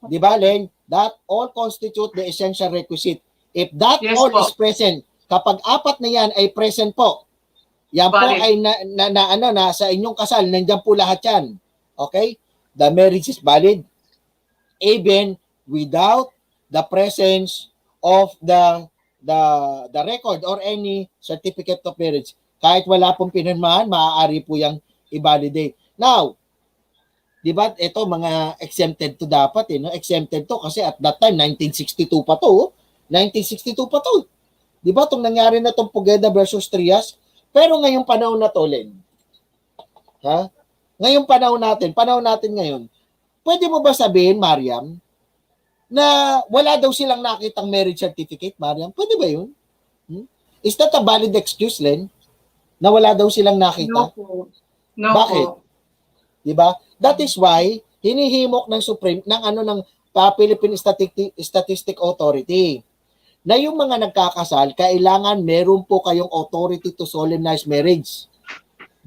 Di ba, Len? That all constitute the essential requisite. If that Yes all po. is present, kapag apat na yan ay present po, yan po Valid. ay na sa inyong kasal, nandiyan po lahat yan. Okay? The marriage is valid even without the presence of the record or any certificate of marriage. Kahit wala pong pinirmahan, maaari po yung i-validate. Now, di ba, ito mga exempted to dapat no? Exempted to kasi at that time 1962 pa to. 1962 pa to. Di ba itong nangyari na itong Pogeda versus Trias? Pero ngayong panahon na to, Len. Ha? Ngayong panahon natin ngayon. Pwede mo ba sabihin, Mariam, na wala daw silang nakitang marriage certificate, Mariam? Pwede ba 'yun? Is that a valid excuse, Len? Na wala daw silang nakita? No po. No Bakit? po. Di ba? That is why hinihimok ng Supreme ng Philippine Statistic Authority na yung mga nagkakasal kailangan meron po kayong authority to solemnize marriage.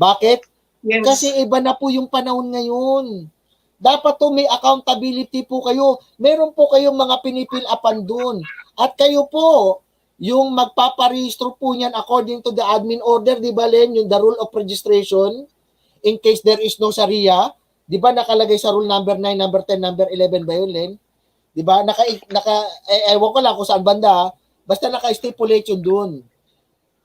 Bakit? Yes. Kasi iba na po yung panahon ngayon. Dapat to may accountability po kayo. Meron po kayong mga pinipil-upan dun. At kayo po yung magpaparehistro po niyan according to the admin order, di ba, Len? Yung the rule of registration in case there is no Sharia. Di ba nakalagay sa rule number 9, number 10, number 11 ba yun, Len? Di ba? Ewan ko lang kung saan banda. Basta naka-stipulate yun dun.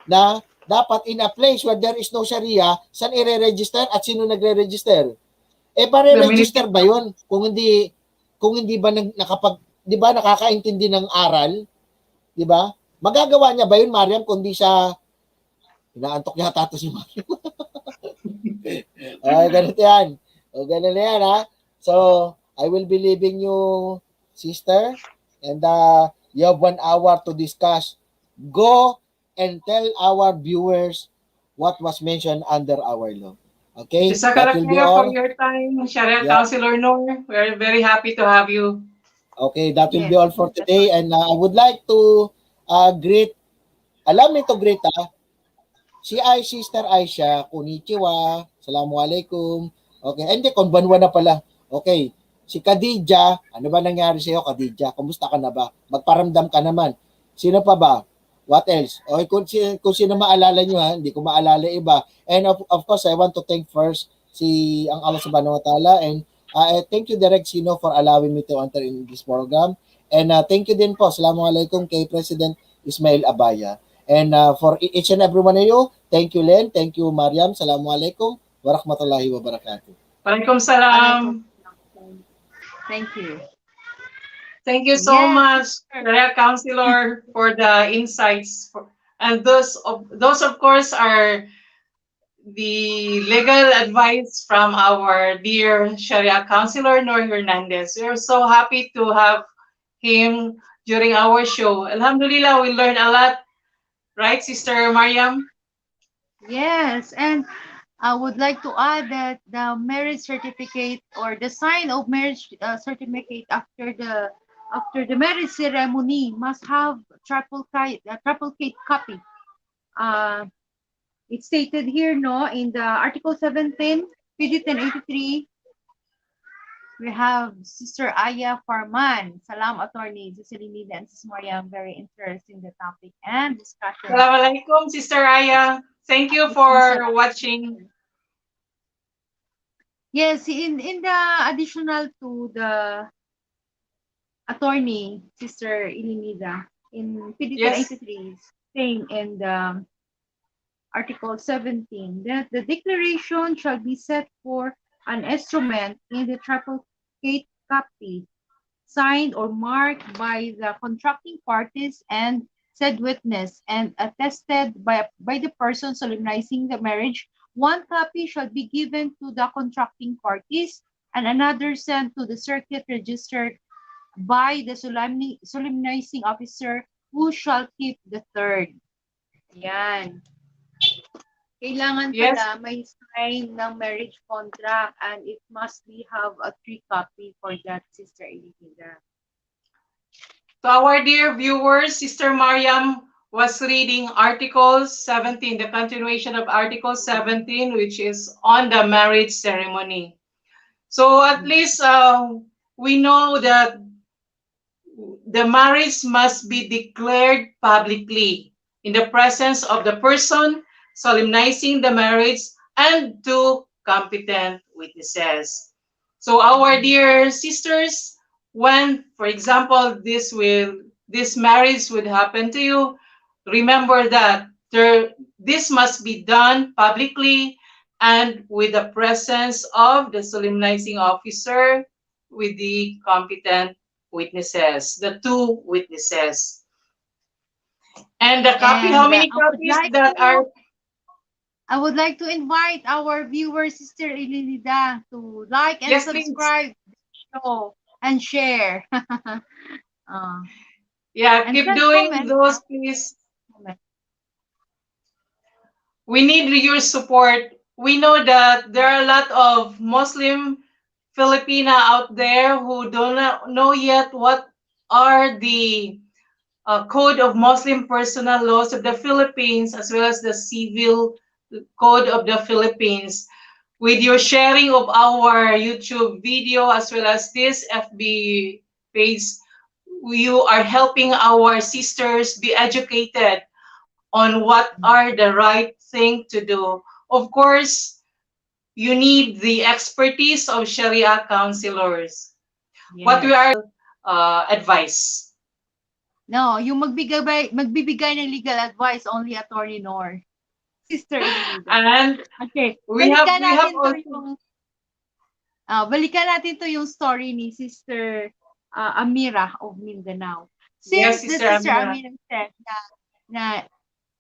Na dapat in a place where there is no Sharia, saan i-re-register at sino nagre-register? Pare-register ba yun? Kung hindi ba di ba nakakaintindi ng aral? Di ba? Magagawa niya ba yun, Mariam, kung di siya inaantok yata ito si Mariam. Ay, ganito yan. O, ganun na yan, ha? So, I will be leaving you, sister, and you have 1 hour to discuss. Go and tell our viewers what was mentioned under our law. Okay? Mr. That will be Kalakaya, for all. your time. Sharia Yeah. Councilor Noor, we're very happy to have you. Okay, that will Yes. be all for today. And I would like to greet, allow me to greet si Sister Aisha, konnichiwa, assalamualaikum. Okay, hindi, konbanwa na pala. Okay, si Khadijah, ano ba nangyari sa iyo, Khadijah? Kumusta ka na ba? Magparamdam ka naman. Sino pa ba? What else? Okay, kung sino maalala nyo ha, hindi ko maalala iba. And of course, I want to thank first ang Allah subhanahu wa ta'ala and thank you Direct Sino for allowing me to enter in this program. And thank you din po, assalamualaikum kay President Ismail Abaya. And for each and every one of you, thank you Len, thank you Mariam, assalamualaikum warahmatullahi wabarakatuh. Waalaikumsalam. Thank you. Thank you so Yes. much, Sharia Councilor, for the insights. And those of course are the legal advice from our dear Sharia Councilor Noor Hernandez. We are so happy to have him during our show. Alhamdulillah, we learned a lot, right, Sister Mariam? Yes, and I would like to add that the marriage certificate or the sign of marriage certificate after the marriage ceremony must have triplicate copy. It's stated here, no, in the Article 17, PG 1083. We have Sister Aya Farman, Salam Attorney, Cecilia and Sis Mariam, very interested in the topic and discussion. Assalamualaikum, Sister Aya. Thank you for watching. Yes, in the additional to the attorney, Sister Ilinida, in PD Yes. 1083, saying in the Article 17 that the declaration shall be set for an instrument in the triplicate copy, signed or marked by the contracting parties and said witness, and attested by the person solemnizing the marriage. One copy shall be given to the contracting parties, and another sent to the circuit registered by the solemnizing officer, who shall keep the third. Yan. Kailangan Yes. pala may sign ng marriage contract and it must be have a 3 copy for that, Sister Elvira. To our dear viewers, Sister Mariam was reading Article 17, the continuation of Article 17, which is on the marriage ceremony. So at least we know that the marriage must be declared publicly in the presence of the person solemnizing the marriage and two competent witnesses. So our dear sisters, when, for example, this marriage would happen to you, remember that this must be done publicly and with the presence of the solemnizing officer with the competent witnesses, the two witnesses. And the copy, how And many copies that are? I would like to invite our viewer, Sister Ilinida, to like and Yes, please. subscribe the show and share. Yeah, And keep send doing comment. those, please. Comment. We need your support. We know that there are a lot of Muslim Filipina out there who don't know yet what are the Code of Muslim Personal Laws of the Philippines, as well as the Civil Code of the Philippines. With your sharing of our YouTube video as well as this FB page, you are helping our sisters be educated on what are the right thing to do. Of course, you need the expertise of Sharia counselors. What we Yes. are advice. No, yung magbibigay ng legal advice, only Attorney Nor. Sister Ilinida. And Okay, we have also balikan natin to yung story ni Sister Amira of Mindanao. yes, Since the Sister Sister Amira. Amira said na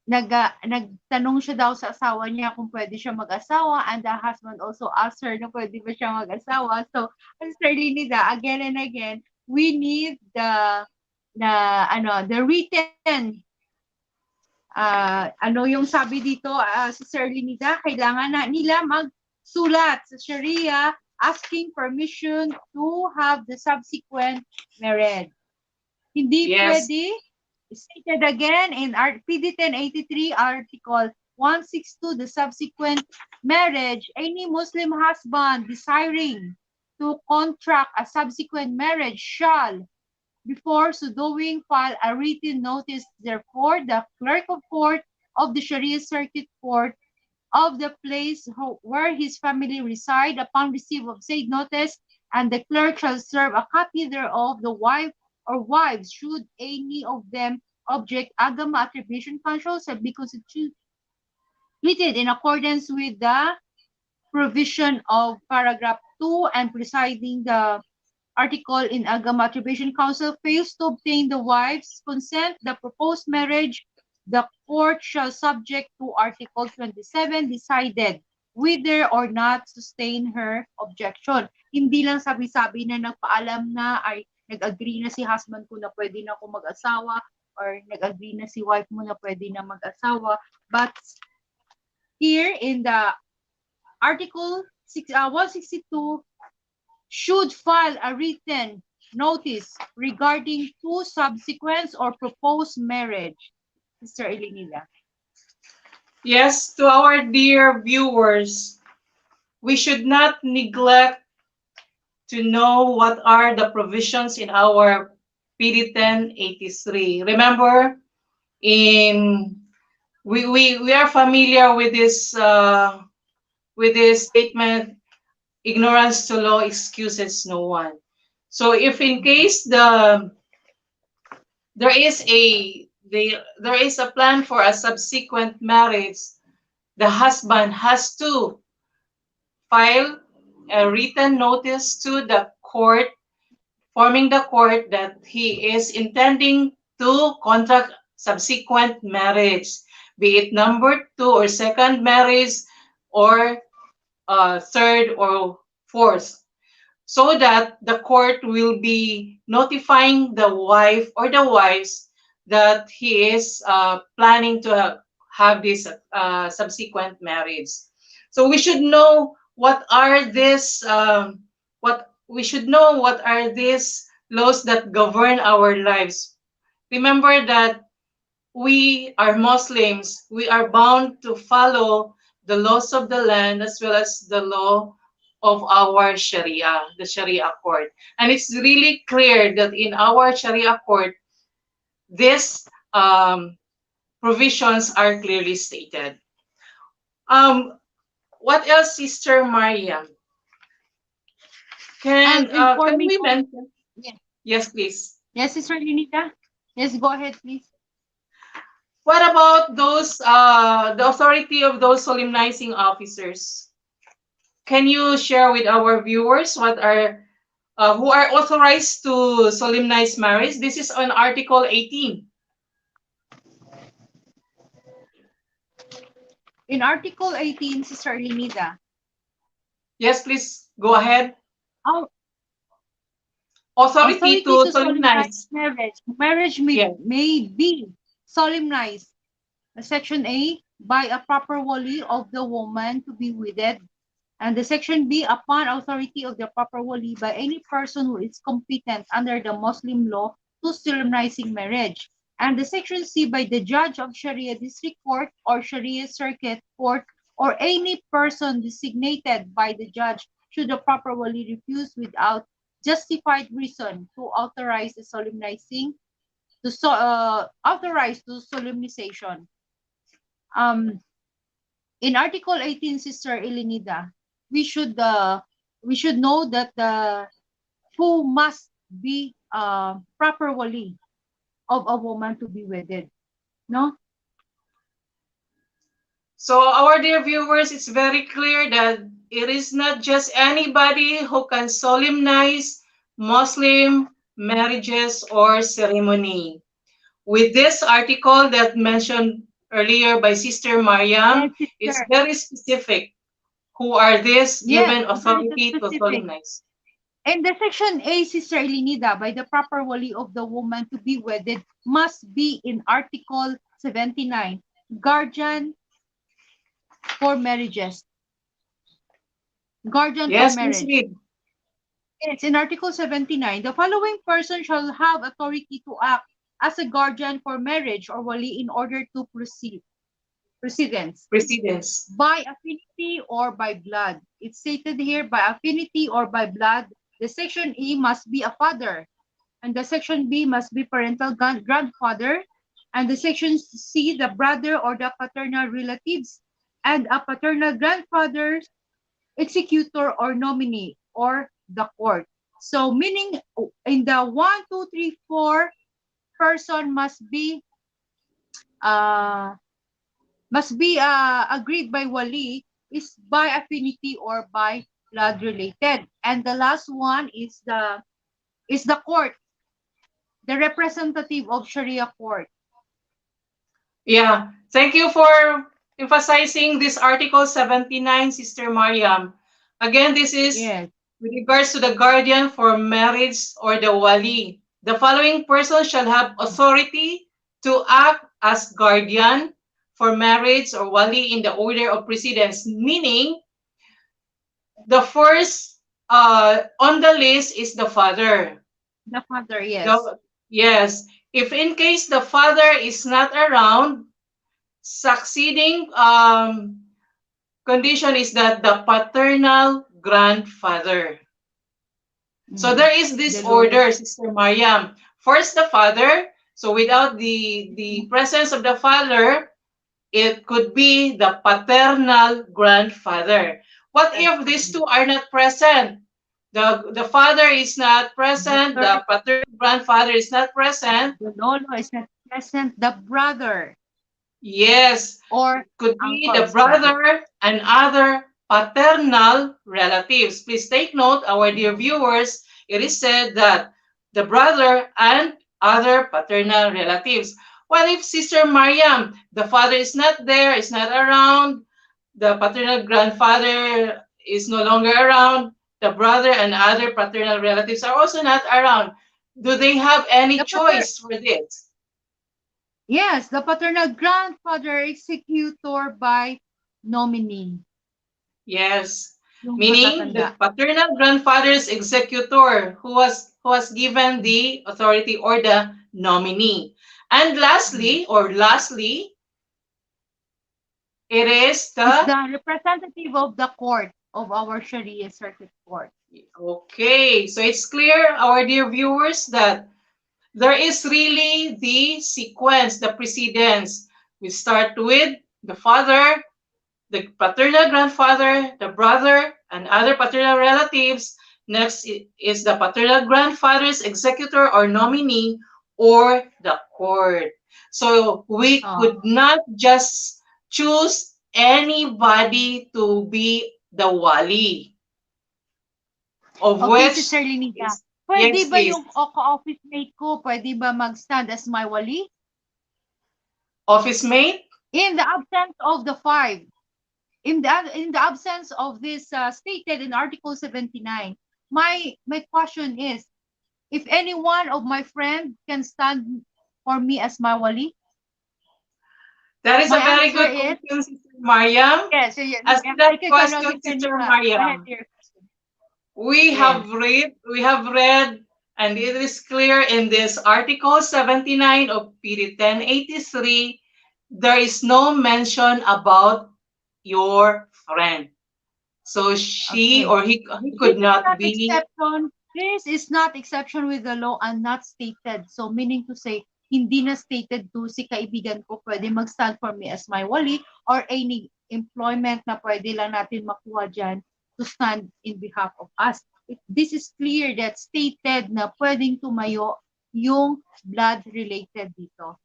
nagtanong siya daw sa asawa niya kung pwede siya mag-asawa, and the husband also asked her na pwede ba siya mag-asawa. So, Sister Linida, again and again, we need the written ano yung sabi dito, Sister Linida, kailangan na nila magsulat sa Sharia asking permission to have the subsequent marriage. Hindi Yes. pwede. Stated again in PD 1083 Article 162, the subsequent marriage, any Muslim husband desiring to contract a subsequent marriage shall, before so doing, file a written notice. Therefore, the clerk of court of the Sharia Circuit Court of the place where his family reside, upon receipt of said notice, and the clerk shall serve a copy thereof, the wife or wives, should any of them object, agama attribution counsel shall be constituted in accordance with the provision of paragraph 2, and presiding the article in agama attribution counsel fails to obtain the wife's consent, the proposed marriage, the court shall subject to Article 27, decided whether or not sustain her objection. Hindi lang sabi-sabi na nagpaalam na ay nag-agree na si husband ko na pwede na ako mag-asawa, or nag-agree na si wife mo na pwede na mag-asawa. But here in the Article 162, should file a written notice regarding to subsequent or proposed marriage. Sister Elinida. Yes, to our dear viewers, we should not neglect to know what are the provisions in our PD 1083. Remember, we are familiar with this statement Ignorance to law excuses no one. So if in case there is a plan for a subsequent marriage, the husband has to file a written notice to the court, forming the court that he is intending to contract subsequent marriage, be it number two or second marriage, or third or fourth, so that the court will be notifying the wife or the wives that he is planning to have this subsequent marriage. So we should know what are this what we should know what are these laws that govern our lives. Remember that we are Muslims. We are bound to follow the laws of the land as well as the law of our Sharia, the Sharia court. And it's really clear that in our Sharia court, these provisions are clearly stated. Um, what else, Sister Maria? Can Informing we of, mention? yeah. Yes, please. Yes, Sister Lenita? Yes, go ahead, please. What about those the authority of those solemnizing officers? Can you share with our viewers what are who are authorized to solemnize marriage? This is on Article 18. In Article 18, Sister Lenita, Yes, please go ahead. our Authority authority to to solemnize solemnize. marriage. Marriage may, Yes. may be solemnized, Section A, by a proper wali of the woman to be wedded, and the Section B, upon authority of the proper wali by any person who is competent under the Muslim law to solemnizing marriage. And the Section C, by the judge of Sharia District Court or Sharia Circuit Court or any person designated by the judge should the proper wali refuse without justified reason to authorize the solemnizing authorize to solemnization. Um, in Article 18, Sister Elenida, we should know that the who must be proper wali of a woman to be wedded. No? So our dear viewers, it's very clear that it is not just anybody who can solemnize Muslim marriages or ceremony. With this article that mentioned earlier by Sister Yes, Mariam, it's sister. very specific. Who are these Yes, given very authority to specific. solemnize? And the Section A, Sister Elenida, by the proper wali of the woman to be wedded, must be in Article 79, guardian for marriages. Guardian for Yes, please marriage. read. It's in Article 79. The following person shall have authority to act as a guardian for marriage or wali in order to precedence Precedence. by affinity or by blood. It's stated here by affinity or by blood. The Section E must be a father, and the Section B must be parental grandfather, and the Section C, the brother or the paternal relatives, and a paternal grandfather, executor or nominee, or the court. So meaning in the 1, 2, 3, 4 person uh, must be agreed by wali is by affinity or by blood related. And the last one is the court, the representative of Sharia court. Yeah, thank you for emphasizing this Article 79, Sister Mariam. Again, this is Yes. with regards to the guardian for marriage or the wali. The following person shall have authority to act as guardian for marriage or wali in the order of precedence, meaning the first on the list is the father. The father, yes. The, yes, if in case the father is not around, succeeding condition is that the paternal grandfather. So there is this The lowest. order, Sister Mariam. First the father. So without the presence of the father, it could be the paternal grandfather. What Yes. if these two are not present? The father is not The present, third, the paternal grandfather is not present. the lolo is not present. The brother Yes, or could be uncle the is present. brother and other paternal relatives. Please take note, our dear viewers, it is said that the brother and other paternal relatives. What if Sister Mariam, the father is not there, is not around, the paternal grandfather is no longer around, the brother and other paternal relatives are also not around? Do they have any The pater choice for this? Yes, the paternal grandfather executor by nominee, Yes, yung meaning the matatanda. paternal grandfather's executor who was given the authority or the nominee. And Mm. lastly, it is Is the the representative of the court of our Sharia circuit court. okay. So it's clear, our dear viewers, that there is really the sequence, the precedence. We start with the father, the paternal grandfather, the brother, and other paternal relatives. Next is the paternal grandfather's executor or nominee or the court. So we Oh, could not just choose anybody to be the wali, of okay, which Sister Linita. is, Pwede yes, ba please, yung ka-office mate ko, pwede ba mag-stand as my wali? office mate. In the absence of the five, in the absence of this stated in Article 79, my question is, if any one of my friend can stand for me as my wali, That is my a very answer good is question, Sister Mariam. yes. So yeah, As to yeah. that Ikaw no, question, Sister Sister Nita. Go ahead Mariam, to your question. we Yes. have read, and it is clear in this Article 79 of PD 1083, there is no mention about your friend. So she Okay. or he This could is not not be. exception. This is not exception with the law and not stated. So meaning to say, hindi na stated to si kaibigan ko pwede mag-stand for me as my wali or any employment na pwede lang natin makuha dyan to stand in behalf of us. This is clear that stated na pwedeng tumayo yung blood related dito.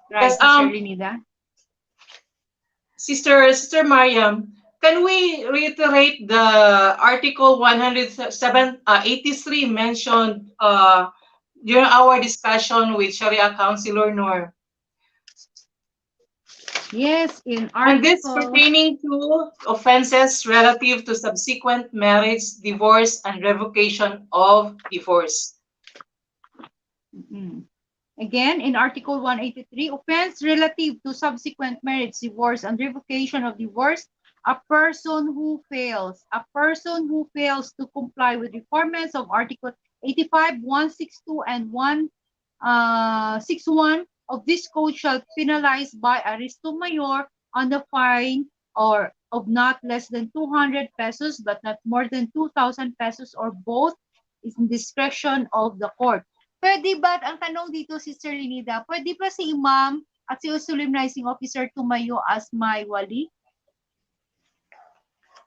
Yes, Right, Sister Linida? Sister Mariam, can we reiterate the Article 183 mentioned during our discussion with Sharia Counselor Noor? Yes, in And this article. pertaining to offenses relative to subsequent marriage, divorce, and revocation of divorce. Mm. Again, in Article 183, offense relative to subsequent marriage, divorce, and revocation of divorce, a person who fails to comply with requirements of Article 85, 162, and 161 of this code shall penalize by arresto mayor on the fine or of not less than 200 pesos but not more than 2,000 pesos or both is in discretion of the court. Pwede ba, ang tanong dito, Sister Linida, pwede ba si Imam at si solemnizing officer tumayo as my wali?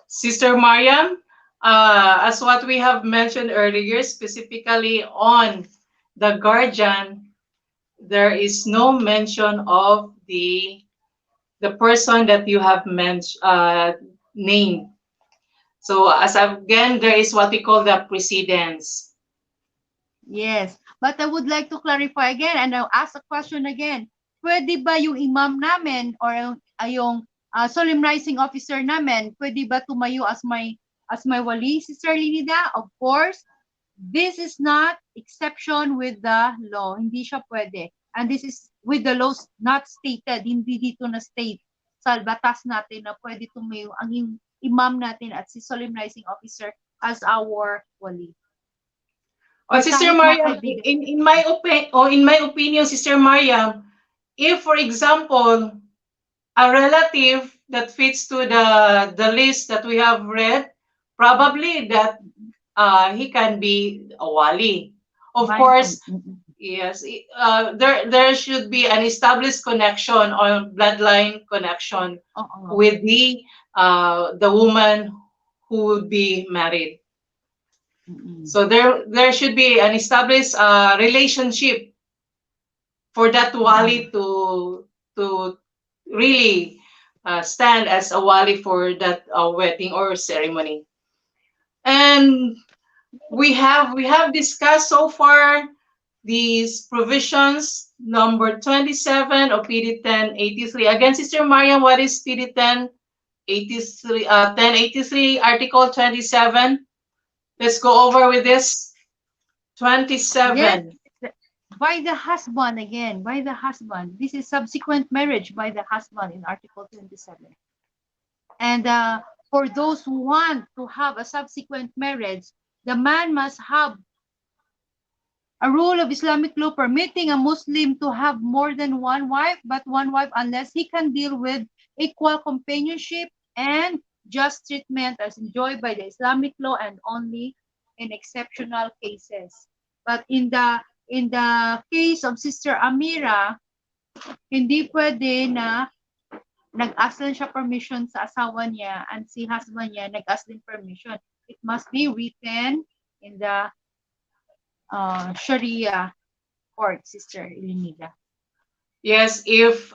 Sister Mariam, as what we have mentioned earlier, specifically on the guardian, there is no mention of the person that you have named. So as again, there is what we call the precedence. Yes. But I would like to clarify again and I'll ask a question again. Pwede ba yung imam namin or yung solemnizing officer namin, pwede ba tumayo as my wali, Sister Linida? Of course, this is not exception with the law. Hindi siya pwede. And this is with the laws not stated. Hindi dito na state sa batas natin na pwede tumayo ang imam natin at si solemnizing officer as our wali. Or Sister kahit na Mariam, kaibigan. in my opinion, Sister Mariam, if for example a relative that fits to the list that we have read, probably that he can be a wali. Of Mine, course, Yes, there should be an established connection or bloodline connection Oo. with the woman who would be married. Mm-mm. So there should be an established relationship for that Mm-mm. wali to really stand as a wali for that wedding or ceremony. And we have discussed so far these provisions number 27 of PD 1083. Again, Sister Mariam, what is PD 1083? 1083 Article 27. Let's go over with this. Yes, 27. by the husband again, by the husband. This is subsequent marriage by the husband in Article 27. And for those who want to have a subsequent marriage, the man must have a rule of Islamic law permitting a Muslim to have more than one wife, but one wife unless he can deal with equal companionship and just treatment as enjoyed by the Islamic law and only in exceptional cases. But in the case of Sister Amira, hindi pwede na nag-ask lang siya permission sa asawa niya and si husband niya nag-ask din permission. It must be written in the Sharia court, Sister Elenida. Yes, if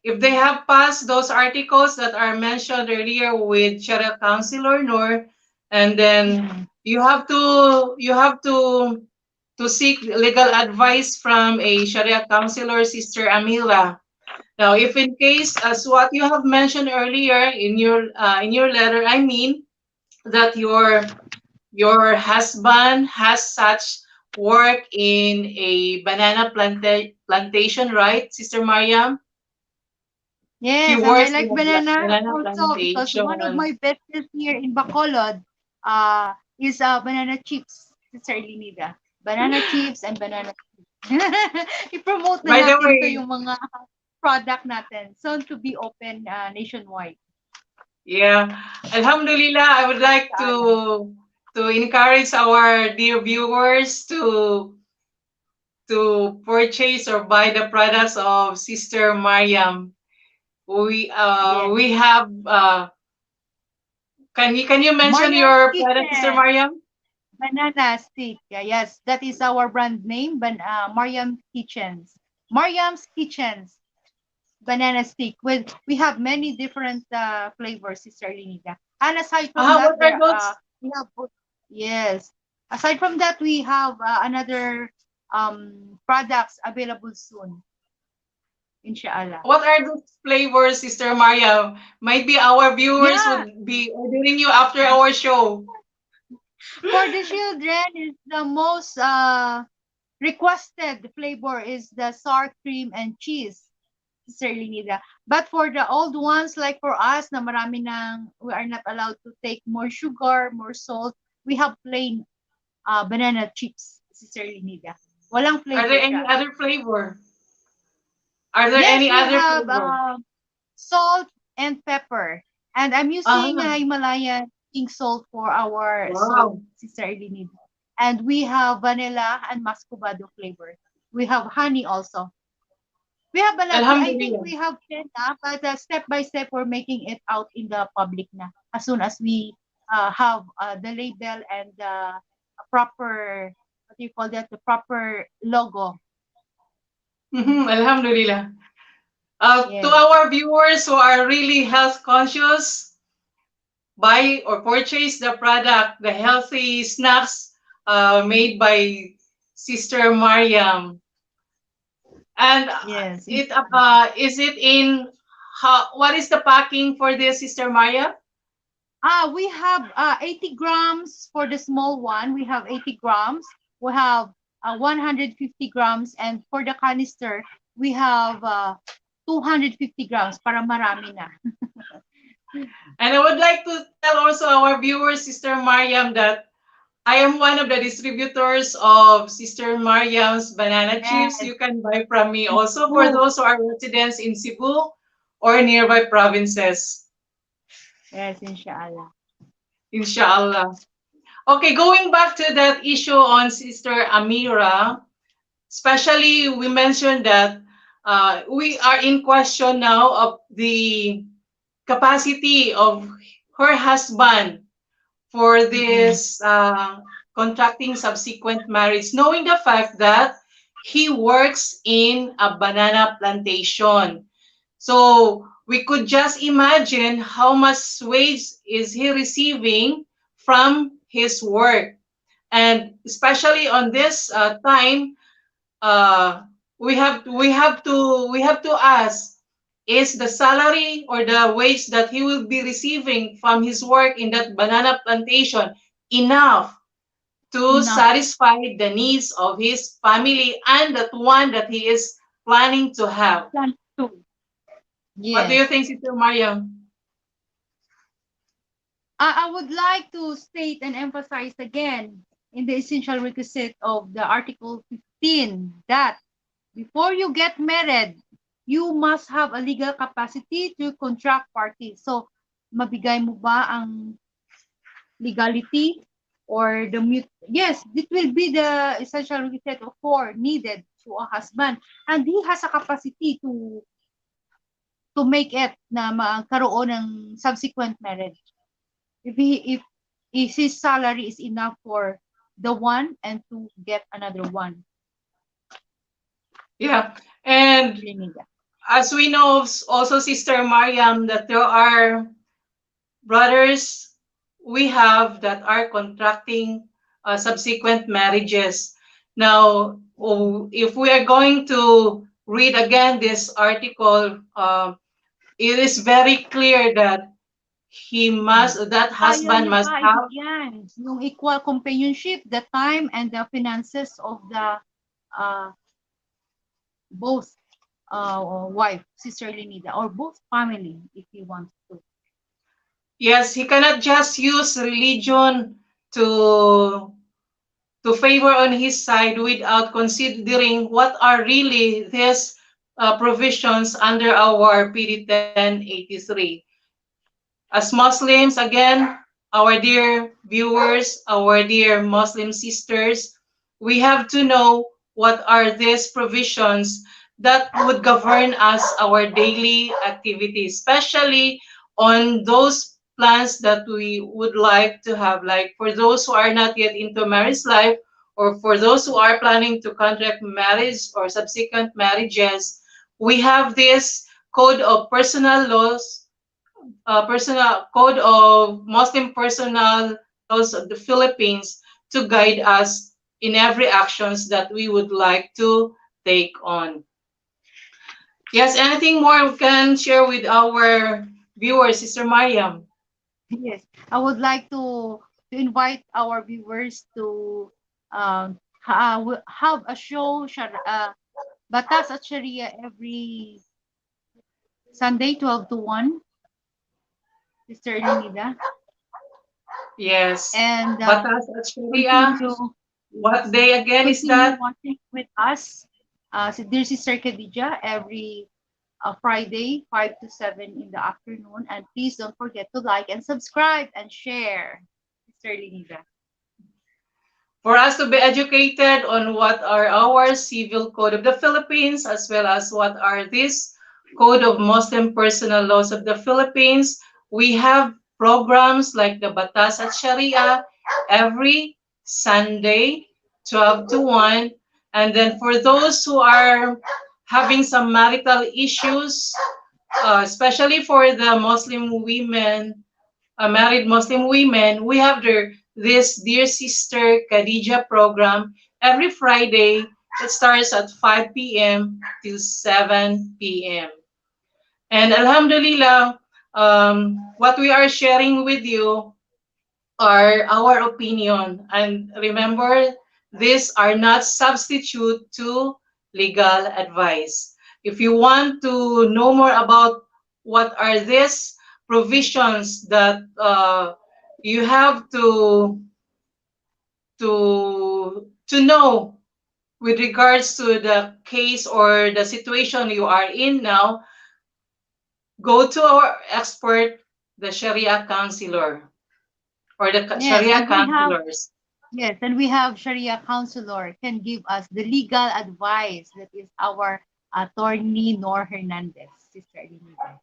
they have passed those articles that are mentioned earlier with Sharia counselor Noor, and then Mm-hmm. you have to seek legal advice from a Sharia counselor, Sister Amila. Now, if in case, as what you have mentioned earlier in your letter, I mean that your husband has such work in a banana plantation, right, Sister Mariam? He Yes, and I works in like a banana banana also because one of plantation. my besties here in Bacolod is banana chips, Sister Elenida. Banana chips and banana I-promote na By the natin to way, yung mga product natin. Soon to be open nationwide. yeah, Alhamdulillah, I would like Inshallah. to encourage our dear viewers to purchase or buy the products of Sister Mariam. Yes. We have can you mention Mariam's your product, Sister Kitchen. Mariam? Banana stick. Yeah, yes, that is our brand name, Mariam's Kitchens. Mariam's Kitchens banana stick. With we have many different flavors, Sister Linida. And aside from Ah, that, what are there those? we have yes. Aside from that, we have another products available soon, inshallah. What are those flavors, Sister Mariam? Might be our viewers Yeah, would be ordering you after our show. for the children, is the most requested flavor is the sour cream and cheese. Sister Linida. But for the old ones, like for us, na marami nang, we are not allowed to take more sugar, more salt, we have plain banana chips, Sister Linida. Walang Are there flavor any siya. other flavor? Are there Yes, any we other have flavor? salt and pepper. And I'm using Ah, Himalayan pink salt for our salt, wow. Sister Linida. And we have vanilla and muscovado flavor. We have honey also. We have a lot. I think Alhamdulillah. we have 10 na, but step by step, we're making it out in the public na. As soon as we have the label and the proper, what do you call that, the proper logo. Alhamdulillah. To Yes. our viewers who are really health conscious, buy or purchase the product, the healthy snacks made by Sister Mariam. And Yes. it Inshallah. is it in what is the packing for this, Sister Maria? We have 80 grams for the small one. We have 80 grams. We have 150 grams. And for the canister, we have 250 grams para marami na. And I would like to tell also our viewers, Sister Mariam, that I am one of the distributors of Sister Mariam's banana chips. Yes. You can buy from me And also for Cebu. those who are residents in Cebu or nearby provinces. Yes, inshallah. Inshallah. Okay, going back to that issue on Sister Amira. Especially, we mentioned that we are in question now of the capacity of her husband for Mm-mm. this contracting subsequent marriage, knowing the fact that he works in a banana plantation. So we could just imagine how much wage is he receiving from his work. And especially on this time, uh, we have to ask, is the salary or the wage that he will be receiving from his work in that banana plantation enough to Enough. satisfy the needs of his family and that one that he is planning to have? Plan two. What do you Yes. think, Sister Mariam? I would like to state and emphasize again in the essential requisite of the Article 15 that before you get married, you must have a legal capacity to contract parties. So, mabigay mo ba ang legality or the yes, it will be the essential requisite of four needed to a husband, and he has a capacity to make it na magkaroon ng subsequent marriage if if his salary is enough for the one and to get another one. Yeah. And Really need that. as we know also, Sister Mariam, that there are brothers we have that are contracting subsequent marriages. Now, if we are going to read again this article, it is very clear that that Kaya husband niya must kaibig have. yan. Yung equal companionship, the time and the finances of the uh, both wife, Sister Lenida, or both family, if he wants to. Yes, he cannot just use religion to favor on his side without considering what are really these provisions under our PD 1083. As Muslims, again, our dear viewers, our dear Muslim sisters, we have to know what are these provisions that would govern us our daily activities, especially on those plans that we would like to have, like for those who are not yet into marriage life, or for those who are planning to contract marriage or subsequent marriages. We have this code of personal laws, personal code of Muslim personal laws of the Philippines to guide us in every actions that we would like to take on. Yes, anything more we can share with our viewers, Sister Mariam? Yes, I would like to invite our viewers to have a show, Batas at Sharia every Sunday, 12 to 1, Sister Lenida. Yes. And Batas at Sharia. continue, What yes, day again is continue that? watching with us. Dear Sister Khadijah, every Friday, 5 to 7 in the afternoon. And please don't forget to like and subscribe and share, Sister Lenida. For us to be educated on what are our civil code of the Philippines, as well as what are these code of Muslim personal laws of the Philippines. We have programs like the Batas at Sharia every Sunday, 12 to 1. And then for those who are having some marital issues, especially for the Muslim women, married Muslim women, we have this Dear Sister Khadijah program every Friday. It starts at 5 p.m. till 7 p.m. And Alhamdulillah, what we are sharing with you are our opinion. And remember, these are not substitute to legal advice. If you want to know more about what are these provisions that you have to know with regards to the case or the situation you are in now, go to our expert, the Sharia counselor or the Yes, Sharia and we have counselors. Yes, and we have Sharia counselor can give us the legal advice. That is our attorney Nor Hernandez, Sister Elinita.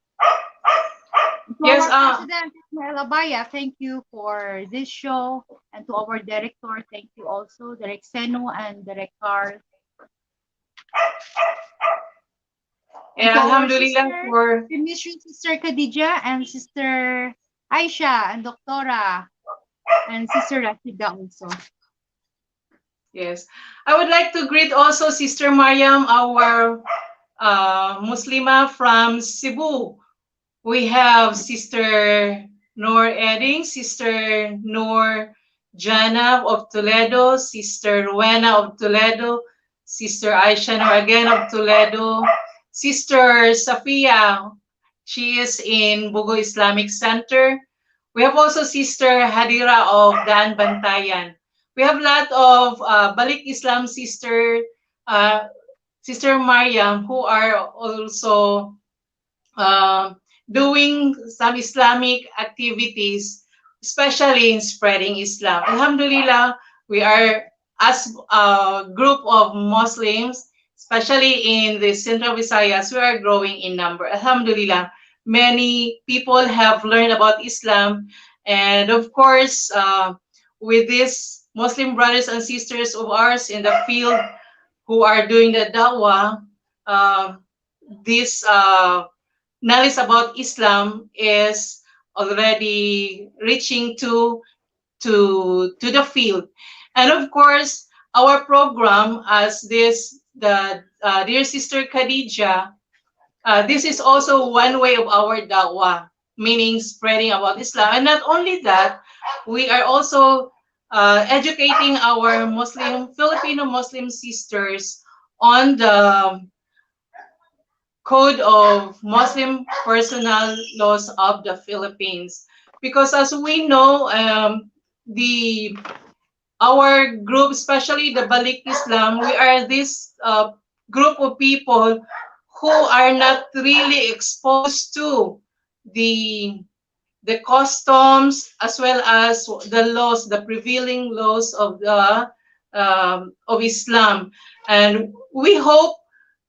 To Yes, our president, Ismael Abaya, thank you for this show. And to our director, thank you also, Direk Seno and Direk Carl. And to our Alhamdulillah sister, for we miss you, Sister Khadijah and Sister Aisha and Doctora and Sister Rashida also. yes. I would like to greet also Sister Mariam, our Muslima from Cebu. We have Sister Noor Edding, Sister Noor Jana of Toledo, Sister Rowena of Toledo, Sister Aisha Noor again of Toledo, Sister Safia, she is in Bugo Islamic Center. We have also Sister Hadira of Dan Bantayan. We have a lot of Balik Islam uh, Sister Mariam, who are also um, doing some Islamic activities, especially in spreading Islam. Alhamdulillah, we are as a group of Muslims, especially in the Central Visayas, we are growing in number. Alhamdulillah, many people have learned about Islam, and of course, with these Muslim brothers and sisters of ours in the field who are doing the dawah, uh, this knowledge about Islam is already reaching to the field, and of course, our program as this the dear sister Khadijah. This is also one way of our da'wah, meaning spreading about Islam. And not only that, we are also educating our Filipino Muslim sisters on the Code of Muslim Personal Laws of the Philippines. Because as we know, the our group, especially the Balik Islam, we are this group of people who are not really exposed to the the customs as well as the laws, the prevailing laws of Islam, and we hope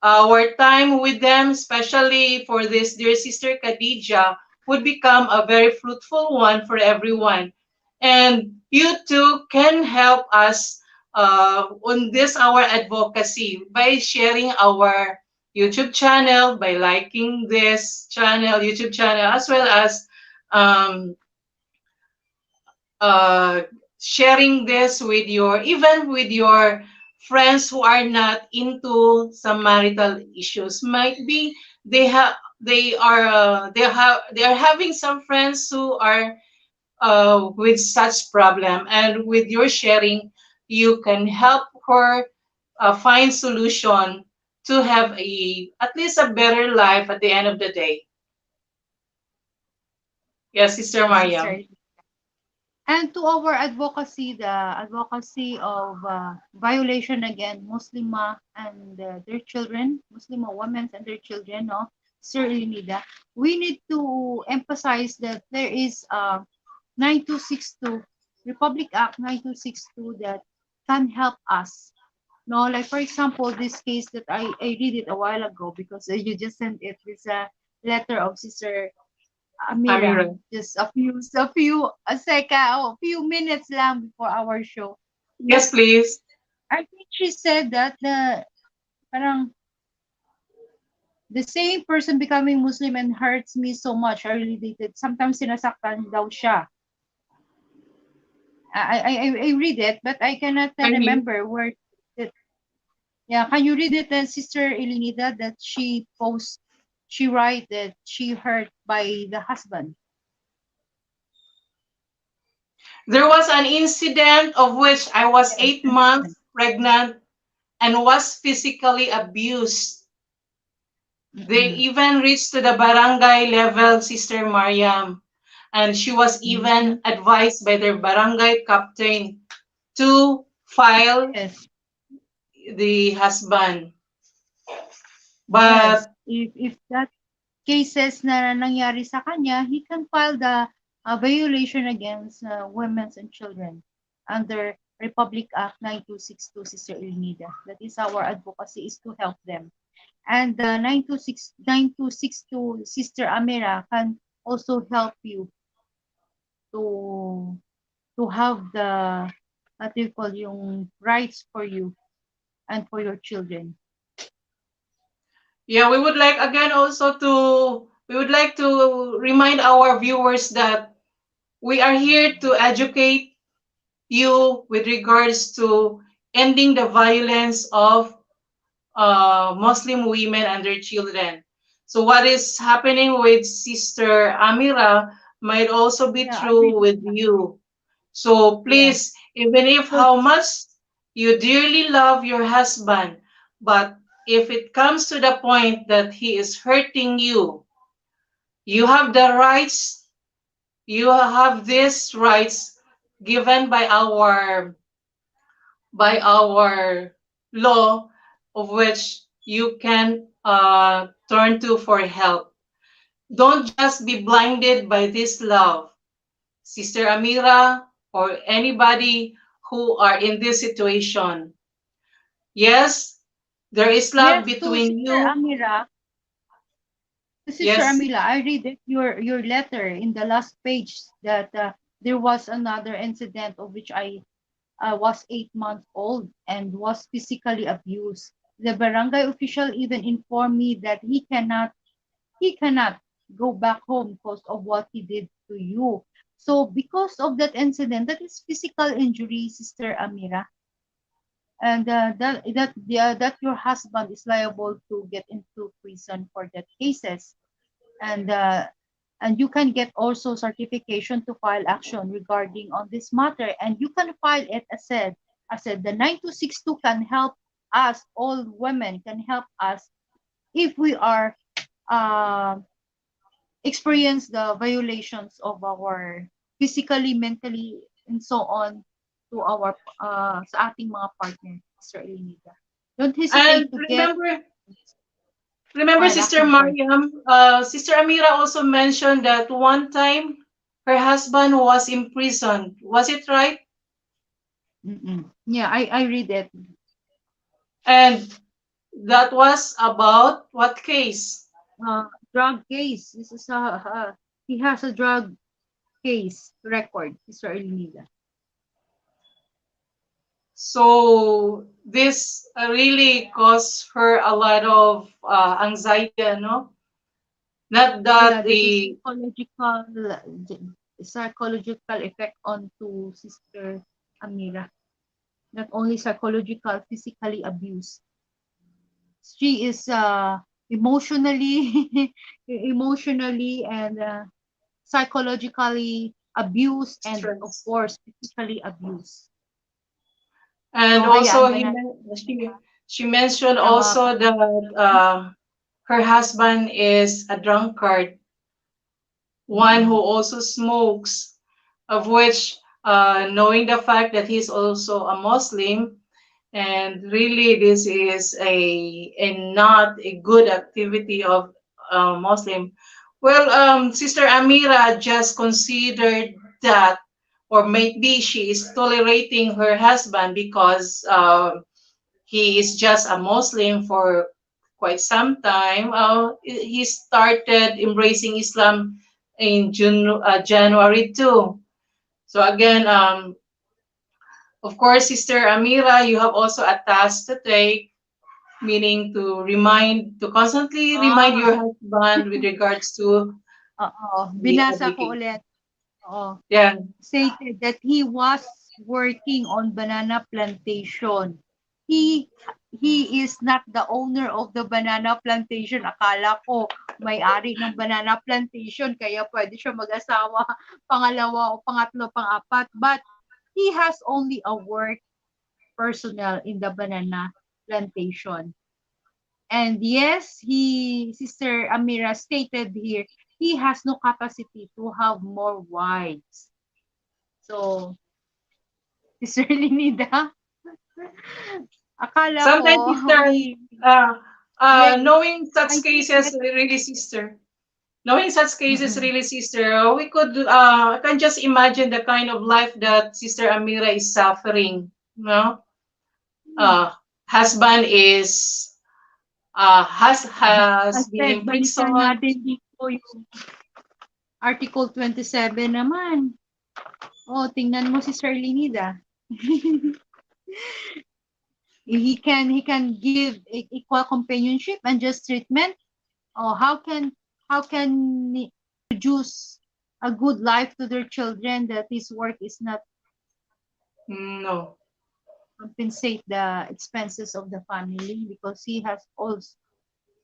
our time with them, especially for this dear sister Khadijah, would become a very fruitful one for everyone. And you too can help us on this our advocacy by sharing our YouTube channel, by liking this YouTube channel, as well as um, uh, sharing this with even with your friends who are not into some marital issues. Might be they are having some friends who are with such problem, and with your sharing, you can help her find solution to have a at least a better life at the end of the day. Yes, Sister Yes, Mariam. Sister. And to our advocacy, the advocacy of violation against Muslima and their children, Muslima women and their children, no, Sir Ilinida, we need to emphasize that there is 9262, Republic Act 9262 that can help us. No, like for example, this case that I read it a while ago because you just sent it. This letter of Sister Amira. Amira, just a few minutes lang before our show. That Yes, please. I think she said that parang the same person becoming Muslim and hurts me so much are related. Sometimes sinasaktan daw siya. I read it, but I cannot Kindly. remember where. It, yeah, can you read it, Sister Elinida, that she write that she hurt by the husband. There was an incident of which I was Yes, 8 months pregnant and was physically abused. They mm-mm. even reached to the barangay level, Sister Mariam, and she was Mm-mm. even advised by their barangay captain to file Yes. the husband. Yes, But if that cases na nangyari sa kanya, he can file the violation against women and children under Republic Act 9262, Sister Ilnida. That is our advocacy, is to help them. And the 9262, Sister Amira, can also help you to have the, what do you call, yung rights for you and for your children. Yeah, we would like to remind our viewers that we are here to educate you with regards to ending the violence of Muslim women and their children. So what is happening with Sister Amira might also be Yeah, I true read with that. you. So Yeah. please, even if So, how much you dearly love your husband, but if it comes to the point that he is hurting you, you have the rights, you have these rights given by our law, of which you can turn to for help. Don't just be blinded by this love. Sister Amira or anybody who are in this situation. Yes, there is love yes, to between Sister you. Amira, Sister Yes, Amila, I read it, your letter in the last page that there was another incident of which I was 8 months old and was physically abused. The barangay official even informed me that he cannot go back home because of what he did to you. So because of that incident, that is physical injury, Sister Amira, and that your husband is liable to get into prison for that cases, and you can get also certification to file action regarding on this matter, and you can file it. As said, the 9262 can help us, all women can help us if we are uh, experience the violations of our physically, mentally, and so on to our sa ating mga partner, Sir Elenita. Don't and hesitate to remember, file Sister action for it. Mariam, Sister Amira also mentioned that one time her husband was imprisoned. Was it right? Mm-mm. Yeah, I read it. And that was about what case? Drug case. This is he has a drug case record, Mr. Elenida. So this really caused her a lot of anxiety, no? Not Yeah, that that is the psychological effect onto Sister Amira. Not only psychological, physically abused. She is emotionally, emotionally and psychologically abused, and of stress. course physically abused. And So also hayaan ba natin she mentioned para mga also that her husband is a drunkard, one who mm-mm. also smokes, of which knowing the fact that he's also a Muslim, and really this is a not a good activity of Muslim. Well, Sister Amira just considered that, or maybe she is tolerating her husband because he is just a Muslim for quite some time. He started embracing Islam in January 2. So again, of course, Sister Amira, you have also a task to take, meaning to constantly remind Ah, your husband with regards to oo. the Binasa ko obligation. ulit. Oo. Yeah, Stated that he was working on banana plantation. He he is not the owner of the banana plantation. Akala ko may-ari ng banana plantation kaya pwede siya mag-asawa pangalawa o pangatlo, pang-apat. But he has only a work personnel in the banana plantation. And yes, Sister Amira stated here, he has no capacity to have more wives. So, Sister Linida, akala ko, sometimes, sister, we, uh, yeah, knowing I such think cases, that, really, sister. Knowing such cases, Mm-mm. really, sister, we could can just imagine the kind of life that Sister Amira is suffering. No, Hmm. uh, husband is has been Hashtag balikan imprisoned. natin dito yung Article 27 naman. Oh, tingnan mo si Sir Linida. He can give equal companionship and just treatment. Oh, how can he produce a good life to their children that his work is not No. compensate the expenses of the family because he has also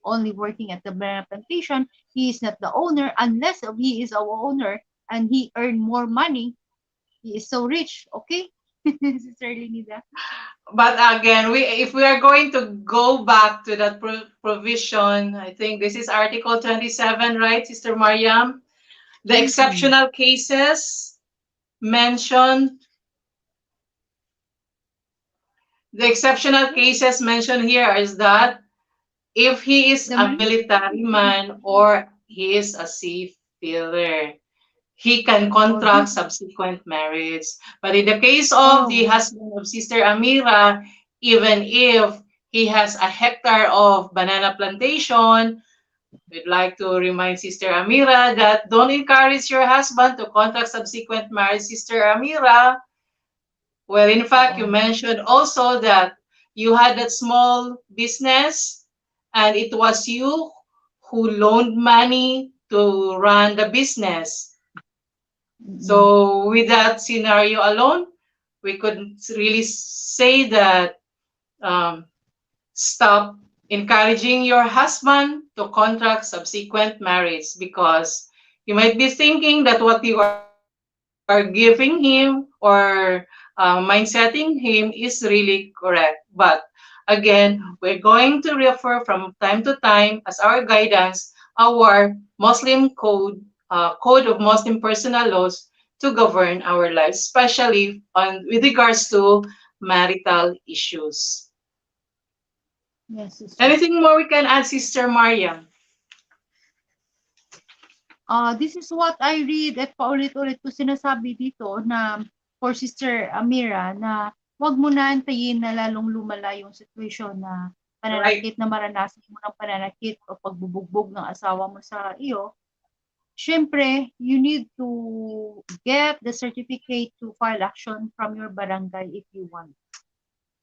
only working at the banana plantation. He is not the owner unless he is our owner and he earn more money. He is so rich. Okay, Sister Linida. But again, we if we are going to go back to that provision, I think this is Article 27, right, Sister Mariam? The Mm-mm. exceptional cases mentioned, the exceptional Yes, cases mentioned here is that if he is the a man. military man or he is a seafarer, he can Oh, this. contract subsequent marriage. But in the case of the Oh, husband of Sister Amira, even if he has a hectare of banana plantation, we'd like to remind Sister Amira that don't encourage your husband to contract subsequent marriage, Sister Amira. Well, in fact, you oo. mentioned also that you had that small business and it was you who loaned money to run the business. Mm-mm. So, with that scenario alone, we could really say that um, stop encouraging your husband to contract subsequent marriage because you might be thinking that what you are giving him or mindsetting him is really correct. But again, we're going to refer from time to time as our guidance our Muslim code of Muslim personal laws to govern our lives, especially on with regards to marital issues. Yes, sister. Anything more we can add, Sister Maria? This is what I read at paulit-ulit ko sinasabi dito na for Sister Amira na wag mo na antayin na lalong lumala yung situation na Right. pananakit na maranasan mo ng pananakit o pagbubugbog ng asawa mo sa iyo. Siyempre, you need to get the certificate to file action from your barangay if you want.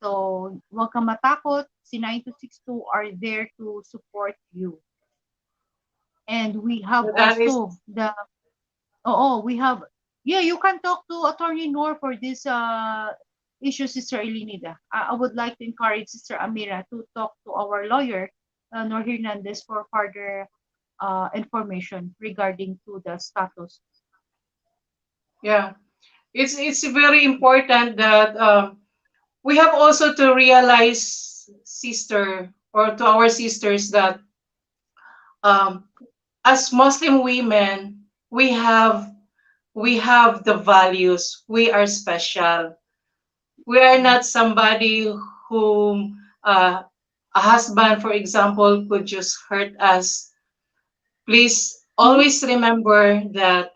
So, wag kang matakot. Si 9262 are there to support you. And we have So that is also the we have. Yeah, you can talk to Attorney Noor for this issue, Sister Elinida. I would like to encourage Sister Amira to talk to our lawyer, Noor Hernandez, for further information regarding to the status. yeah. It's very important that we have also to realize, sister, or to our sisters that um, as Muslim women, we have the values. We are special. We are not somebody whom a husband, for example, could just hurt us. Please Mhm. always remember that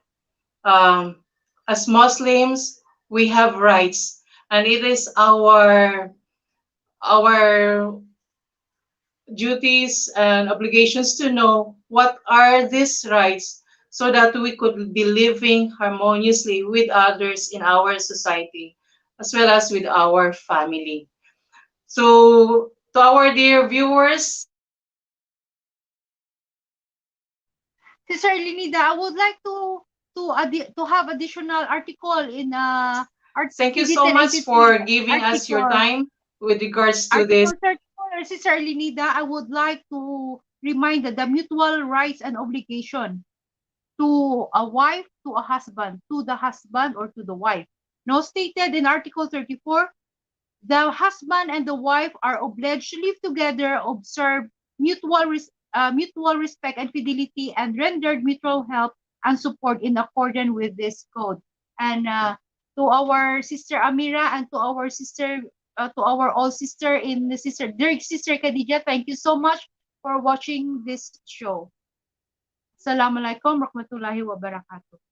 um, as Muslims, we have rights, and it is our duties and obligations to know what are these rights so that we could be living harmoniously with others in our society as well as with our family. So, to our dear viewers, Sister Elinida, I would like to have additional article in thank you PD so much 1083 for giving us your article. time with regards to this. Article 34, Sister Linida, I would like to remind that the mutual rights and obligation to a wife, to a husband, to the husband or to the wife. Now stated in Article 34, the husband and the wife are obliged to live together, observe mutual respect and fidelity, and rendered mutual help and support in accordance with this code. And to our sister Amira and to our all sister in the sister, dear sister Khadijah, thank you so much for watching this show. Assalamualaikum warahmatullahi wabarakatuh.